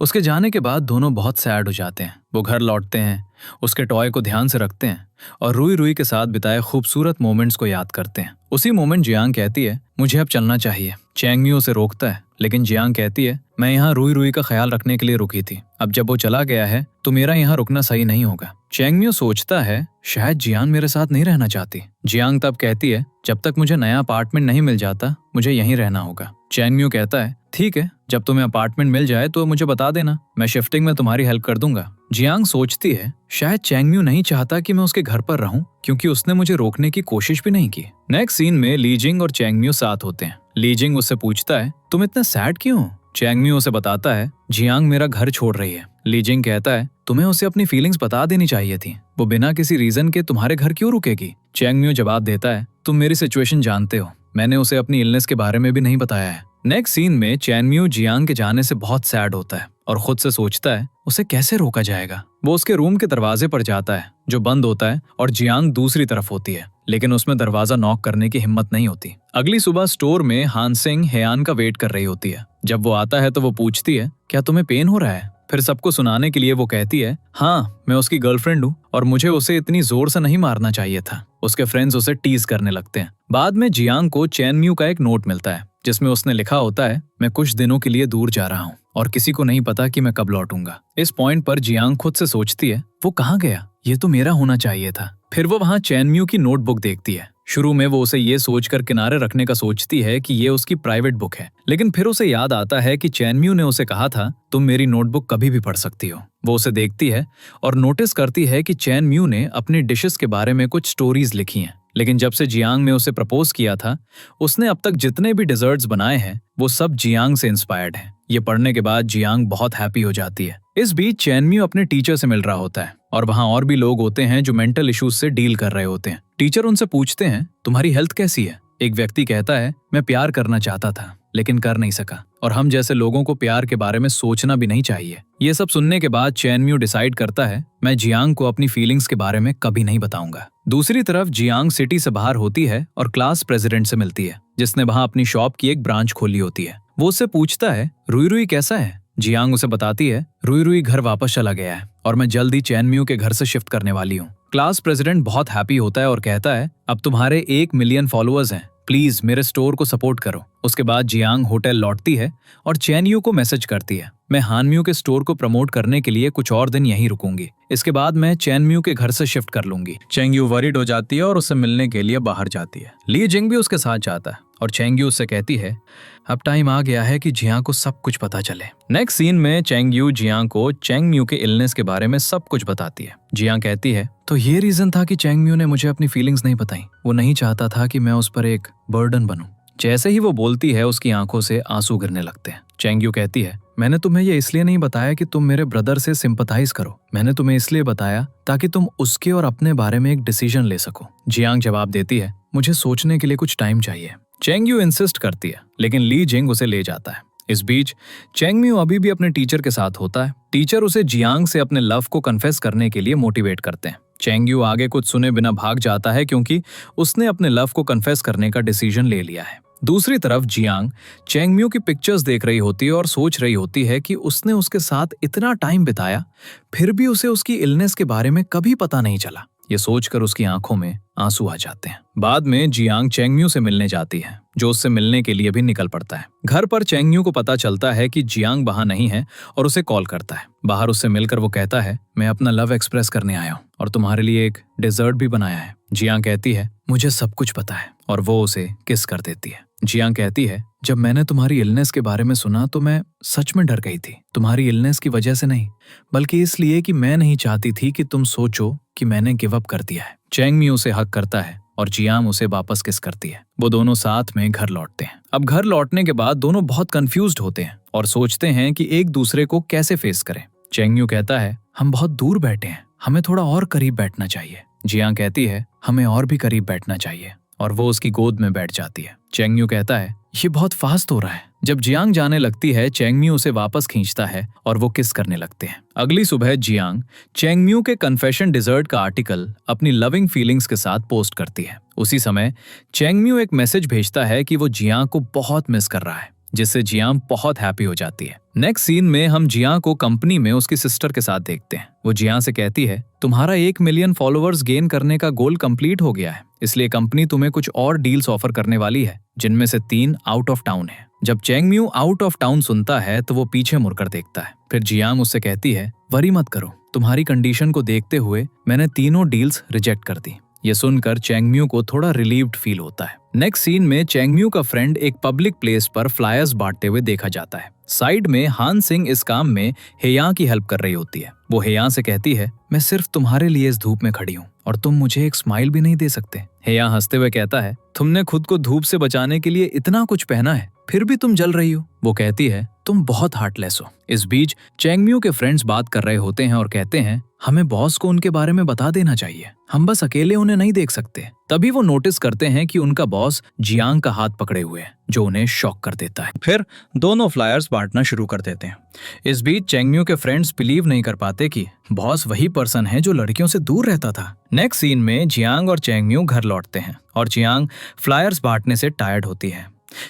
उसके जाने के बाद दोनों बहुत सैड हो जाते हैं। वो घर लौटते हैं, उसके टॉय को ध्यान से रखते हैं और रुई रुई के साथ बिताए खूबसूरत मोमेंट्स को याद करते हैं। उसी मोमेंट जियांग कहती है मुझे अब चलना चाहिए। चैंगमी उसे रोकता है, लेकिन जियांग कहती है मैं यहाँ रुई रुई का ख्याल रखने के लिए रुकी थी, अब जब वो चला गया है तो मेरा यहाँ रुकना सही नहीं होगा। चैंगमी सोचता है शायद जियांग मेरे साथ नहीं रहना चाहती। जियांग तब कहती है जब तक मुझे नया अपार्टमेंट नहीं मिल जाता मुझे यहीं रहना होगा। चैंगमी कहता है ठीक है, जब तुम्हें अपार्टमेंट मिल जाए तो मुझे बता देना, मैं शिफ्टिंग में तुम्हारी हेल्प कर दूंगा। जियांग सोचती है शायद चैंगम्यू नहीं चाहता कि मैं उसके घर पर रहूं, क्योंकि उसने मुझे रोकने की कोशिश भी नहीं की। नेक्स्ट सीन में लीजिंग और चैंगम्यू साथ होते हैं। लीजिंग उससे पूछता है तुम इतना सैड क्यों हो। चैंगम्यू उसे बताता है जियांग मेरा घर छोड़ रही है। लीजिंग कहता है तुम्हें उसे अपनी फीलिंग्स बता देनी चाहिए थी, वो बिना किसी रीजन के तुम्हारे घर क्यों रुकेगी। चैंगम्यू जवाब देता है तुम मेरी सिचुएशन जानते हो, मैंने उसे अपनी इलनेस के बारे में भी नहीं बताया है। नेक्स्ट सीन में चैंगम्यू जियांग के जाने से बहुत सैड होता है और खुद से सोचता है उसे कैसे रोका जाएगा। वो उसके रूम के दरवाजे पर जाता है जो बंद होता है और जियांग दूसरी तरफ होती है, लेकिन उसमें दरवाजा नॉक करने की हिम्मत नहीं होती। अगली सुबह स्टोर में हानसिंग हेयान का वेट कर रही होती है। जब वो आता है तो वो पूछती है क्या तुम्हें पेन हो रहा है। फिर सबको सुनाने के लिए वो कहती है, हाँ मैं उसकी गर्लफ्रेंड हूँ और मुझे उसे इतनी जोर से नहीं मारना चाहिए था। उसके फ्रेंड्स उसे टीज करने लगते हैं। बाद में जियांग को चैन म्यू का एक नोट मिलता है जिसमें उसने लिखा होता है, मैं कुछ दिनों के लिए दूर जा रहा हूँ और किसी को नहीं पता कि मैं कब लौटूंगा। इस पॉइंट पर जियांग खुद से सोचती है, वो कहाँ गया, ये तो मेरा होना चाहिए था। फिर वो वहाँ चैन म्यू की नोटबुक देखती है। शुरू में वो उसे ये सोचकर किनारे रखने का सोचती है कि ये उसकी प्राइवेट बुक है, लेकिन फिर उसे याद आता है कि चैन म्यू ने उसे कहा था, तुम मेरी नोटबुक कभी भी पढ़ सकती हो। वो उसे देखती है और नोटिस करती है कि चैन म्यू ने अपनी डिशेस के बारे में कुछ स्टोरीज लिखी हैं। लेकिन जब से जियांग ने उसे प्रपोज किया था, उसने अब तक जितने भी डिजर्ट्स बनाए हैं वो सब जियांग से इंस्पायर्ड हैं। ये पढ़ने के बाद जियांग बहुत हैप्पी हो जाती है। इस बीच चैन म्यू अपने टीचर से मिल रहा होता है और वहाँ और भी लोग होते हैं जो मेंटल इश्यूज से डील कर रहे होते हैं। टीचर उनसे पूछते हैं, तुम्हारी हेल्थ कैसी है? एक व्यक्ति कहता है, मैं प्यार करना चाहता था लेकिन कर नहीं सका, और हम जैसे लोगों को प्यार के बारे में सोचना भी नहीं चाहिए। ये सब सुनने के बाद चैन म्यू डिसाइड करता है, मैं जियांग को अपनी फीलिंग्स के बारे में कभी नहीं बताऊंगा। दूसरी तरफ जियांग सिटी से बाहर होती है और क्लास प्रेसिडेंट से मिलती है जिसने वहाँ अपनी शॉप की एक ब्रांच खोली होती है। वो उससे पूछता है, रुई रुई कैसा है? जियांग उसे बताती है, रुई रुई घर वापस चला गया है और मैं जल्द ही चैन म्यू के घर से शिफ्ट करने वाली हूँ। क्लास प्रेसिडेंट बहुत हैप्पी होता है और कहता है, अब तुम्हारे 1 मिलियन फॉलोअर्स हैं, प्लीज मेरे स्टोर को सपोर्ट करो। उसके बाद जियांग होटल लौटती है और चैन यू को मैसेज करती है, मैं हान म्यू के स्टोर को प्रमोट करने के लिए कुछ और दिन यहीं रुकूंगी, इसके बाद मैं चैन म्यू के घर से शिफ्ट कर लूंगी। चैंग यू वरीड हो जाती है और उससे मिलने के लिए बाहर जाती है। ली जिंग भी उसके साथ जाता है और चैंग यू उससे कहती है, अब टाइम आ गया है कि जियांग को सब कुछ पता चले। नेक्स्ट सीन में चैंग यू जियांग को चैंग म्यू के इलनेस के बारे में सब कुछ बताती है। जियांग कहती है, तो ये रीजन था कि चैंग म्यू ने मुझे अपनी फीलिंग्स नहीं बताई, वो नहीं चाहता था कि मैं उस पर एक बर्डन बनूं। जैसे ही वो बोलती है उसकी आंखों से आंसू गिरने लगते हैं। चैंग यू कहती है, मैंने तुम्हें ये इसलिए नहीं बताया कि तुम मेरे ब्रदर से सिंपैथाइज करो, मैंने तुम्हें इसलिए बताया ताकि तुम उसके और अपने बारे में एक डिसीजन ले सको। जियांग जवाब देती है, मुझे सोचने के लिए कुछ टाइम चाहिए। चैंग यू इंसिस्ट करती है लेकिन ली जिंग उसे ले जाता है। इस बीच चैंग म्यू अभी भी अपने टीचर के साथ होता है। टीचर उसे जियांग से अपने लव को कन्फेस करने के लिए मोटिवेट करते हैं। चैंग यू आगे कुछ सुने बिना भाग जाता है क्योंकि उसने अपने लव को कन्फेस करने का डिसीजन ले लिया है। दूसरी तरफ जियांग चैंग म्यू की पिक्चर्स देख रही होती है और सोच रही होती है कि उसने उसके साथ इतना टाइम बिताया, फिर भी उसे उसकी इलनेस के बारे में कभी पता नहीं चला। ये सोचकर उसकी आंखों में आंसू आ जाते हैं। बाद में जियांग चैंग म्यू से मिलने जाती है जो उससे मिलने के लिए भी निकल पड़ता है। घर पर चैंग म्यू को पता चलता है कि जियांग वहां नहीं है और उसे कॉल करता है। बाहर उससे मिलकर वो कहता है, मैं अपना लव एक्सप्रेस करने आया हूँ और तुम्हारे लिए एक डेजर्ट भी बनाया है। जियांग कहती है, मुझे सब कुछ पता है, और वो उसे किस कर देती है। जियांग कहती है, जब मैंने तुम्हारी इलनेस के बारे में सुना तो मैं सच में डर गई थी, तुम्हारी इलनेस की वजह से नहीं बल्कि इसलिए कि मैं नहीं चाहती थी कि तुम सोचो कि मैंने गिव अप कर दिया है। चैंग म्यू उसे हक करता है और जियांग उसे वापस किस करती है। वो दोनों साथ में घर लौटते हैं। अब घर लौटने के बाद दोनों बहुत कंफ्यूज्ड होते हैं और सोचते हैं कि एक दूसरे को कैसे फेस करें। चैंग म्यू कहता है, हम बहुत दूर बैठे हैं, हमें थोड़ा और करीब बैठना चाहिए। जियांग कहती है, हमें और भी करीब बैठना चाहिए, और वो उसकी गोद में बैठ जाती है। चैंग म्यू कहता है, ये बहुत फास्ट हो रहा है। जब जियांग जाने लगती है चैंग म्यू उसे वापस खींचता है और वो किस करने लगते हैं। अगली सुबह जियांग चैंग म्यू के कन्फेशन डिजर्ट का आर्टिकल अपनी लविंग फीलिंग्स के साथ पोस्ट करती है। उसी समय चैंग म्यू एक मैसेज भेजता है कि वो जियांग को बहुत मिस कर रहा है, जिससे जियांग बहुत हैप्पी हो जाती है। नेक्स्ट सीन में हम जियांग को कंपनी में उसकी सिस्टर के साथ देखते हैं। वो जियांग से कहती है, तुम्हारा 1 मिलियन फॉलोअर्स गेन करने का गोल कंप्लीट हो गया है, इसलिए कंपनी तुम्हें कुछ और डील्स ऑफर करने वाली है, जिनमें से 3 आउट ऑफ टाउन है। जब चैंग म्यू आउट ऑफ टाउन सुनता है तो वो पीछे मुड़कर देखता है। फिर जियांग उससे कहती है, वरी मत करो, तुम्हारी कंडीशन को देखते हुए मैंने तीनों डील्स रिजेक्ट कर दी। ये सुनकर चैंग म्यू को थोड़ा रिलीव्ड फील होता है। नेक्स्ट सीन में चैंग म्यू का फ्रेंड एक पब्लिक प्लेस पर फ्लायर्स बांटते हुए देखा जाता है। साइड में हान सिंह इस काम में हेयांग की हेल्प कर रही होती है। वो हेयांग से कहती है, मैं सिर्फ तुम्हारे लिए इस धूप में खड़ी हूँ और तुम मुझे एक स्माइल भी नहीं दे सकते। हेयांग हंसते हुए कहता है, तुमने खुद को धूप से बचाने के लिए इतना कुछ पहना है, फिर भी तुम जल रही हो। वो कहती है, तुम बहुत हार्टलेस हो। इस बीच चैंग म्यू के फ्रेंड्स बात कर रहे होते हैं और कहते हैं, हमें बॉस को उनके बारे में बता देना चाहिए, हम बस अकेले उन्हें नहीं देख सकते। तभी वो नोटिस करते हैं कि उनका बॉस जियांग का हाथ पकड़े हुए है, जो उन्हें शॉक कर देता है। फिर दोनों फ्लायर्स बांटना शुरू कर देते हैं। इस बीच चैंग म्यू के फ्रेंड्स बिलीव नहीं कर पाते कि बॉस वही पर्सन है जो लड़कियों से दूर रहता था। नेक्स्ट सीन में जियांग और चैंग म्यू घर लौटते हैं और जियांग फ्लायर्स बांटने से टायर्ड होती है।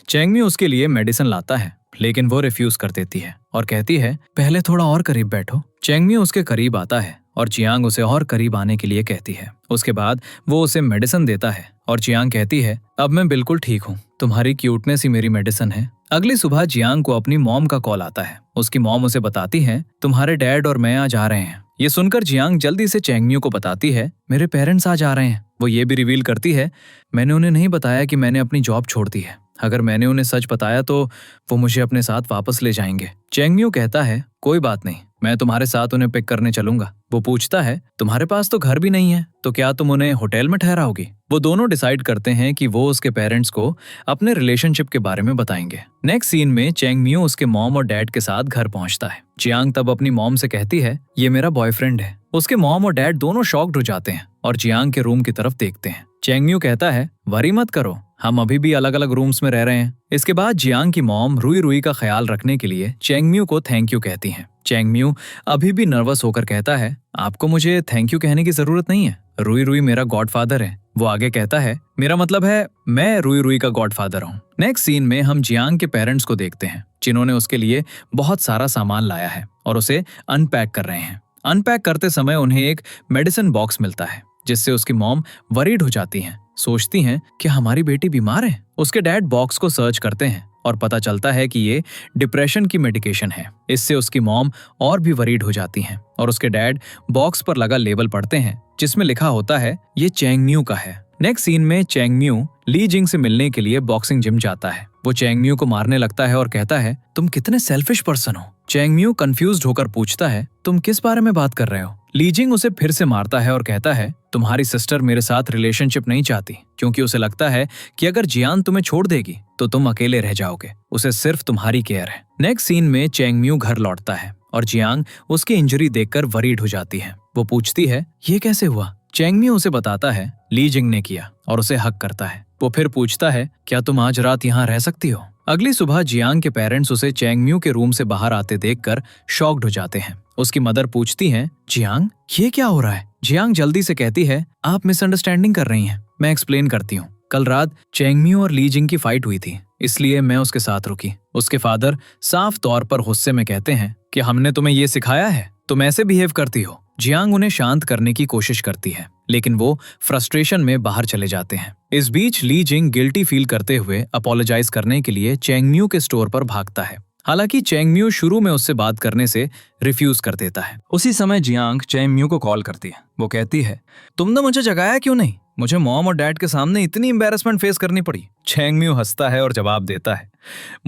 चैंग म्यू उसके लिए मेडिसिन लाता है, लेकिन वो रिफ्यूज कर देती है और कहती है पहले थोड़ा और करीब बैठो। चेंगम्यू उसके करीब आता है और जियांग उसे और करीब आने के लिए कहती है। उसके बाद वो उसे मेडिसिन देता है और जियांग कहती है अब मैं बिल्कुल ठीक हूँ, तुम्हारी क्यूटनेस ही मेरी मेडिसिन है। अगली सुबह जियांग को अपनी मॉम का कॉल आता है। उसकी मॉम उसे बताती है तुम्हारे डैड और मैं आज आ रहे हैं। ये सुनकर जियांग जल्दी से चेंगम्यू को बताती है मेरे पेरेंट्स आज आ रहे हैं। वो ये भी रिवील करती है मैंने उन्हें नहीं बताया कि मैंने अपनी जॉब छोड़ दी है। अगर मैंने उन्हें सच बताया तो वो मुझे अपने साथ वापस ले जाएंगे। चेंगम्यू कहता है कोई बात नहीं, मैं तुम्हारे साथ उन्हें पिक करने चलूंगा। वो पूछता है तुम्हारे पास तो घर भी नहीं है, तो क्या तुम उन्हें होटल में ठहराओगी? वो दोनों डिसाइड करते हैं कि वो उसके पेरेंट्स को अपने रिलेशनशिप के बारे में बताएंगे। नेक्स्ट सीन में चेंगम्यू उसके मॉम और डैड के साथ घर पहुंचता है। जियांग तब अपनी मॉम से कहती है ये मेरा बॉयफ्रेंड है। उसके मॉम और डैड दोनों शॉक्ड हो जाते हैं और जियांग के रूम की तरफ देखते हैं। चेंगम्यू कहता है वरी मत करो, हम अभी भी अलग अलग रूम्स में रह रहे हैं। इसके बाद जियांग की मॉम रुई रुई का ख्याल रखने के लिए चेंगम्यू को थैंक यू कहती हैं। चेंगम्यू अभी भी नर्वस होकर कहता है आपको मुझे थैंक यू कहने की जरूरत नहीं है, रुई रुई मेरा गॉडफादर है। वो आगे कहता है मेरा मतलब है मैं रुई रुई का गॉडफादर हूँ। नेक्स्ट सीन में हम जियांग के पेरेंट्स को देखते हैं जिन्होंने उसके लिए बहुत सारा सामान लाया है और उसे अनपैक कर रहे हैं। अनपैक करते समय उन्हें एक मेडिसिन बॉक्स मिलता है जिससे उसकी मॉम वरीड हो जाती हैं, सोचती हैं कि हमारी बेटी बीमार है। उसके डैड बॉक्स को सर्च करते हैं और पता चलता है कि ये डिप्रेशन की मेडिकेशन है। इससे उसकी मॉम और भी वरीड हो जाती हैं और उसके डैड बॉक्स पर लगा लेबल पढ़ते हैं जिसमें लिखा होता है ये चेंगम्यू का है। नेक्स्ट सीन में चेंगम्यू ली जिंग से मिलने के लिए बॉक्सिंग जिम जाता है। वो चेंगम्यू को मारने लगता है और कहता है तुम कितने सेल्फिश पर्सन हो। चेंगम्यू कंफ्यूज्ड होकर पूछता है तुम किस बारे में बात कर रहे हो? ली जिंग उसे फिर से मारता है और कहता है तुम्हारी सिस्टर मेरे साथ रिलेशनशिप नहीं चाहती क्योंकि उसे लगता है कि अगर जियान तुम्हें छोड़ देगी तो तुम अकेले रह जाओगे, उसे सिर्फ तुम्हारी केयर है। नेक्स्ट सीन में चेंगम्यू घर लौटता है और जियांग उसकी इंजरी देखकर वरीड हो जाती है। वो पूछती है ये कैसे हुआ? चेंगम्यू उसे बताता है ली जिंग ने किया और उसे हक करता है। वो फिर पूछता है क्या तुम आज रात यहाँ रह सकती हो? अगली सुबह जियांग के पेरेंट्स उसे चेंगम्यू के रूम से बाहर आते देखकर शॉक्ड हो जाते हैं। उसकी मदर पूछती हैं जियांग ये क्या हो रहा है? जियांग जल्दी से कहती है आप मिसअंडरस्टैंडिंग कर रही हैं, मैं एक्सप्लेन करती हूँ। कल रात चेंगम्यू और ली जिंग की फाइट हुई थी, इसलिए मैं उसके साथ रुकी। उसके फादर साफ तौर पर गुस्से में कहते हैं कि हमने तुम्हें ये सिखाया है, तुम ऐसे बिहेव करती हो। जियांग उन्हें शांत करने की कोशिश करती है लेकिन वो फ्रस्ट्रेशन में बाहर चले जाते हैं। इस बीच ली जिंग गिल्टी फील करते हुए अपोलोजाइज करने के लिए चेंगम्यू के स्टोर पर भागता है। हालांकि चेंगम्यू शुरू में उससे बात करने से रिफ्यूज कर देता है। उसी समय जियांग चेंगम्यू को कॉल करती है। वो कहती है तुमने मुझे जगाया क्यों नहीं? मुझे मॉम और डैड के सामने इतनी एम्बैरेसमेंट फेस करनी पड़ी। चेंगम्यू हंसता है और जवाब देता है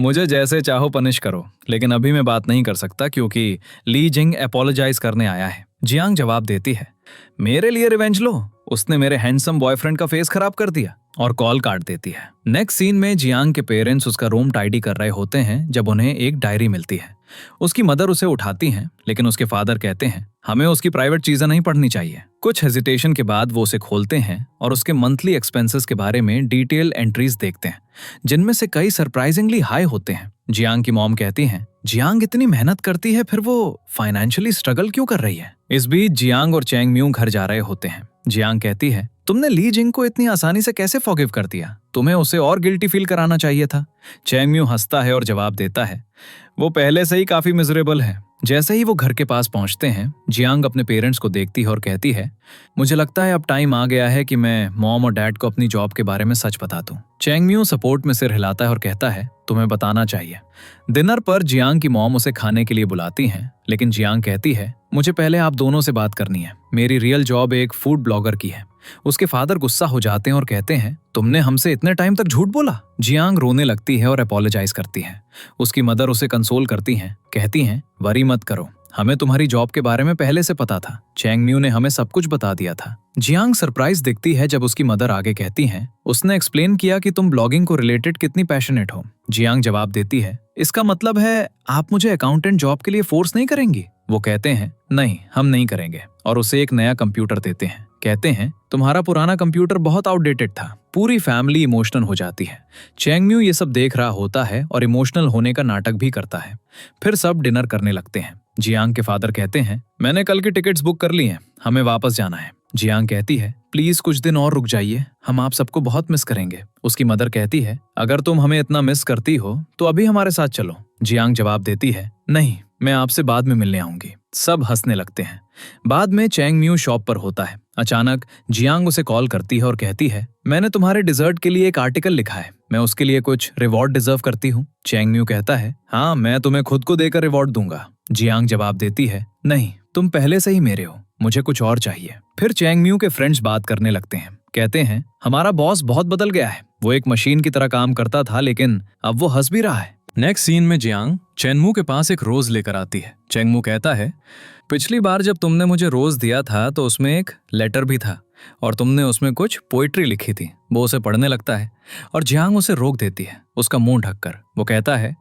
मुझे जैसे चाहो पनिश करो, लेकिन अभी मैं बात नहीं कर सकता क्योंकि ली जिंग अपोलोजाइज करने आया है। जियांग जवाब देती है मेरे लिए रिवेंज लो, उसने मेरे हैंडसम बॉयफ्रेंड का फेस खराब कर दिया, और कॉल काट देती है। नेक्स्ट सीन में जियांग के पेरेंट्स उसका रूम टाइडी कर रहे होते हैं जब उन्हें एक डायरी मिलती है। उसकी मदर उसे उठाती हैं लेकिन उसके फादर कहते हैं हमें उसकी प्राइवेट चीजें नहीं पढ़नी चाहिए। कुछ हेजिटेशन के बाद वो उसे खोलते हैं और उसके मंथली एक्सपेंसेस के बारे में डिटेल एंट्रीज देखते हैं जिनमें से कई सरप्राइजिंगली हाई होते हैं। जियांग की मॉम कहती हैं जियांग इतनी मेहनत करती है फिर वो फाइनेंशियली स्ट्रगल क्यों कर रही है? इस बीच जियांग और चेंगम्यू घर जा रहे होते हैं। जियांग कहती है तुमने ली जिंग को इतनी आसानी से कैसे फॉरगिव कर दिया? तुम्हें उसे और गिल्टी फील कराना चाहिए था। चेंगम्यू हंसता है और जवाब देता है वो पहले से ही काफी मिजरेबल है। जैसे ही वो घर के पास पहुंचते हैं जियांग अपने पेरेंट्स को देखती है और कहती है मुझे लगता है अब टाइम आ गया है कि मैं मॉम और डैड को अपनी जॉब के बारे में सच बता दूं। चेंगम्यू सपोर्ट में सिर हिलाता है और कहता है तुम्हें बताना चाहिए। डिनर पर जियांग की मॉम उसे खाने के लिए बुलाती हैं लेकिन जियांग कहती है मुझे पहले आप दोनों से बात करनी है, मेरी रियल जॉब एक फूड ब्लॉगर की है। उसके फादर गुस्सा हो जाते हैं और कहते हैं तुमने हमसे इतने टाइम तक झूठ बोला। जियांग रोने लगती है और अपोलोजाइज करती है। उसकी मदर उसे कंसोल करती हैं, कहती हैं वरी मत करो, हमें तुम्हारी जॉब के बारे में पहले से पता था, चेंगम्यू ने हमें सब कुछ बता दिया था। जियांग सरप्राइज दिखती है जब उसकी मदर आगे कहती हैं उसने एक्सप्लेन किया कि तुम ब्लॉगिंग को रिलेटेड कितनी पैशनेट हो। जियांग जवाब देती है इसका मतलब है आप मुझे अकाउंटेंट जॉब के लिए फोर्स नहीं करेंगी? वो कहते हैं नहीं, हम नहीं करेंगे, और उसे एक नया कंप्यूटर देते हैं। कहते हैं तुम्हारा पुराना कंप्यूटर बहुत आउटडेटेड था। पूरी फैमिली इमोशनल हो जाती है। चेंगम्यू ये सब देख रहा होता है और इमोशनल होने का नाटक भी करता है। फिर सब डिनर करने लगते हैं। जियांग के फादर कहते हैं मैंने कल की टिकट्स बुक कर ली हैं, हमें वापस जाना है। जियांग कहती है प्लीज कुछ दिन और रुक जाइए, हम आप सबको बहुत मिस करेंगे। उसकी मदर कहती है अगर तुम हमें इतना मिस करती हो तो अभी हमारे साथ चलो। जियांग जवाब देती है, नहीं, मैं आपसे बाद में मिलने आऊंगी। सब हंसने लगते हैं। बाद में चैंग म्यू शॉप पर होता है। अचानक जियांग उसे कॉल करती है और कहती है, मैंने तुम्हारे डिजर्ट के लिए एक आर्टिकल लिखा है, मैं उसके लिए कुछ रिवॉर्ड डिजर्व करती हूँ। चैंग म्यू कहता है, हाँ, मैं तुम्हें खुद को देकर रिवॉर्ड दूंगा। जियांग जवाब देती है, नहीं, तुम पहले से ही मेरे हो, मुझे कुछ और चाहिए। फिर चैंग म्यू के फ्रेंड्स बात करने लगते हैं। कहते हैं, हमारा बॉस बहुत बदल गया है, वो एक मशीन की तरह काम करता था, लेकिन अब वो हंस भी रहा है। नेक्स्ट सीन में जियांग चेंगमू के पास एक रोज लेकर आती है। चेंगमू कहता है, पिछली बार जब तुमने मुझे रोज दिया था तो उसमें एक लेटर भी था और तुमने उसमें कुछ पोइट्री लिखी थी। वो उसे पढ़ने लगता है और जियांग उसे रोक देती है, उसका मुंह ढककर। वो कहता है,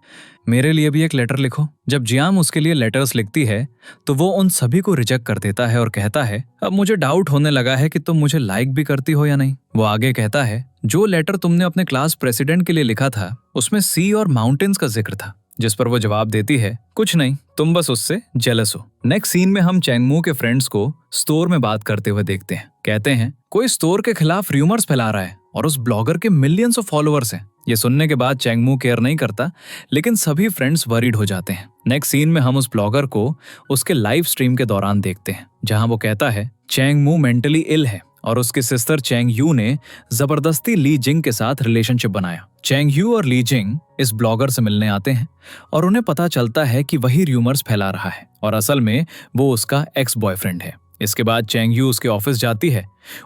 मेरे लिए भी एक लेटर लिखो। जब जियांग उसके लिए लेटर्स लिखती है तो वो उन सभी को रिजेक्ट कर देता है और कहता है, अब मुझे डाउट होने लगा है कि तुम मुझे लाइक भी करती हो या नहीं। वो आगे कहता है, जो लेटर तुमने अपने क्लास प्रेसिडेंट के लिए लिखा था उसमें सी और माउंटेन्स का जिक्र था। जिस पर वो जवाब देती है, कुछ नहीं, तुम बस उससे जेलस हो। नेक्स्ट सीन में हम चैंगमू के फ्रेंड्स को स्टोर में बात करते हुए देखते हैं। कहते हैं, कोई स्टोर के खिलाफ र्यूमर्स फैला रहा है और उस ब्लॉगर के मिलियंस ऑफ फॉलोअर्स हैं। ये सुनने के बाद चैंगमू केयर नहीं करता, लेकिन सभी फ्रेंड्स वरीड हो जाते हैं। नेक्स्ट सीन में हम उस ब्लॉगर को उसके लाइव स्ट्रीम के दौरान देखते हैं, जहां वो कहता है चैंगमू मेंटली इल है और उसकी सिस्टर चैंग यू ने जबरदस्ती ली जिंग के साथ रिलेशनशिप बनाया। चैंग यू और ली जिंग इस ब्लॉगर से मिलने आते हैं और उन्हें पता चलता है कि वही र्यूमर्स फैला रहा है और असल में वो उसका एक्स बॉयफ्रेंड है। इसके बाद चैंग यू उसके ऑफिस जाती है,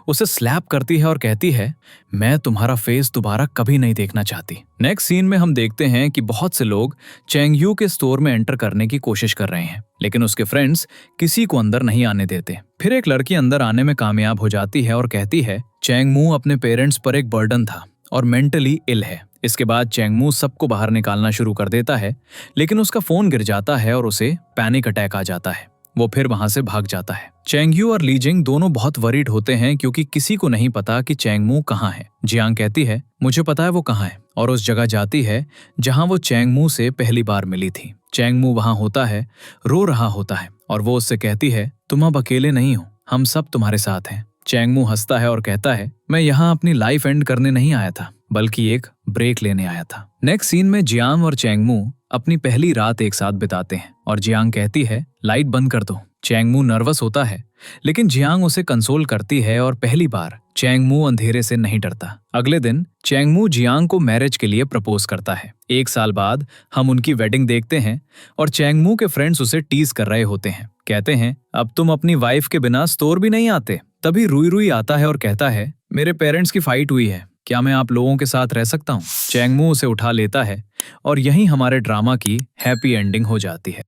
उसे स्लैप करती है और कहती है, मैं तुम्हारा फेस दोबारा कभी नहीं देखना चाहती। नेक्स्ट सीन में हम देखते हैं कि बहुत से लोग चैंग यू के स्टोर में एंटर करने की कोशिश कर रहे हैं, लेकिन उसके फ्रेंड्स किसी को अंदर नहीं आने देते। फिर एक लड़की अंदर आने में कामयाब हो जाती है और कहती है, चैंगमू अपने पेरेंट्स पर एक बर्डन था और मेंटली इल है। इसके बाद चैंगमू सबको बाहर निकालना शुरू कर देता है, लेकिन उसका फोन गिर जाता है और उसे पैनिक अटैक आ जाता है। वो फिर वहां से भाग जाता है। चैंगयू और लीजिंग दोनों बहुत वरीड होते हैं क्योंकि किसी को नहीं पता कि चैंगमू कहाँ है। जियांग कहती है, मुझे पता है वो कहाँ है, और उस जगह जाती है जहां वो चैंगमू से पहली बार मिली थी। चैंगमू वहां होता है, रो रहा होता है और वो उससे कहती है, तुम अब अकेले नहीं हो, हम सब तुम्हारे साथ हैं। चैंगमू हंसता है और कहता है, मैं यहाँ अपनी लाइफ एंड करने नहीं आया था, बल्कि एक ब्रेक लेने आया था। नेक्स्ट सीन में जियांग और चैंगमू अपनी पहली रात एक साथ बिताते हैं और जियांग कहती है, लाइट बंद कर दो। चैंगमू नर्वस होता है, लेकिन जियांग उसे कंसोल करती है और पहली बार चैंगमू अंधेरे से नहीं डरता। अगले दिन चैंगमू जियांग को मैरिज के लिए प्रपोज करता है। एक साल बाद हम उनकी वेडिंग देखते हैं और चैंगमू के फ्रेंड्स उसे टीज कर रहे होते हैं। कहते हैं, अब तुम अपनी वाइफ के बिना स्टोर भी नहीं आते। तभी रुई रुई आता है और कहता है, मेरे पेरेंट्स की फाइट हुई है, क्या मैं आप लोगों के साथ रह सकता हूँ? चैंगमू उसे उठा लेता है और यहीं हमारे ड्रामा की हैप्पी एंडिंग हो जाती है।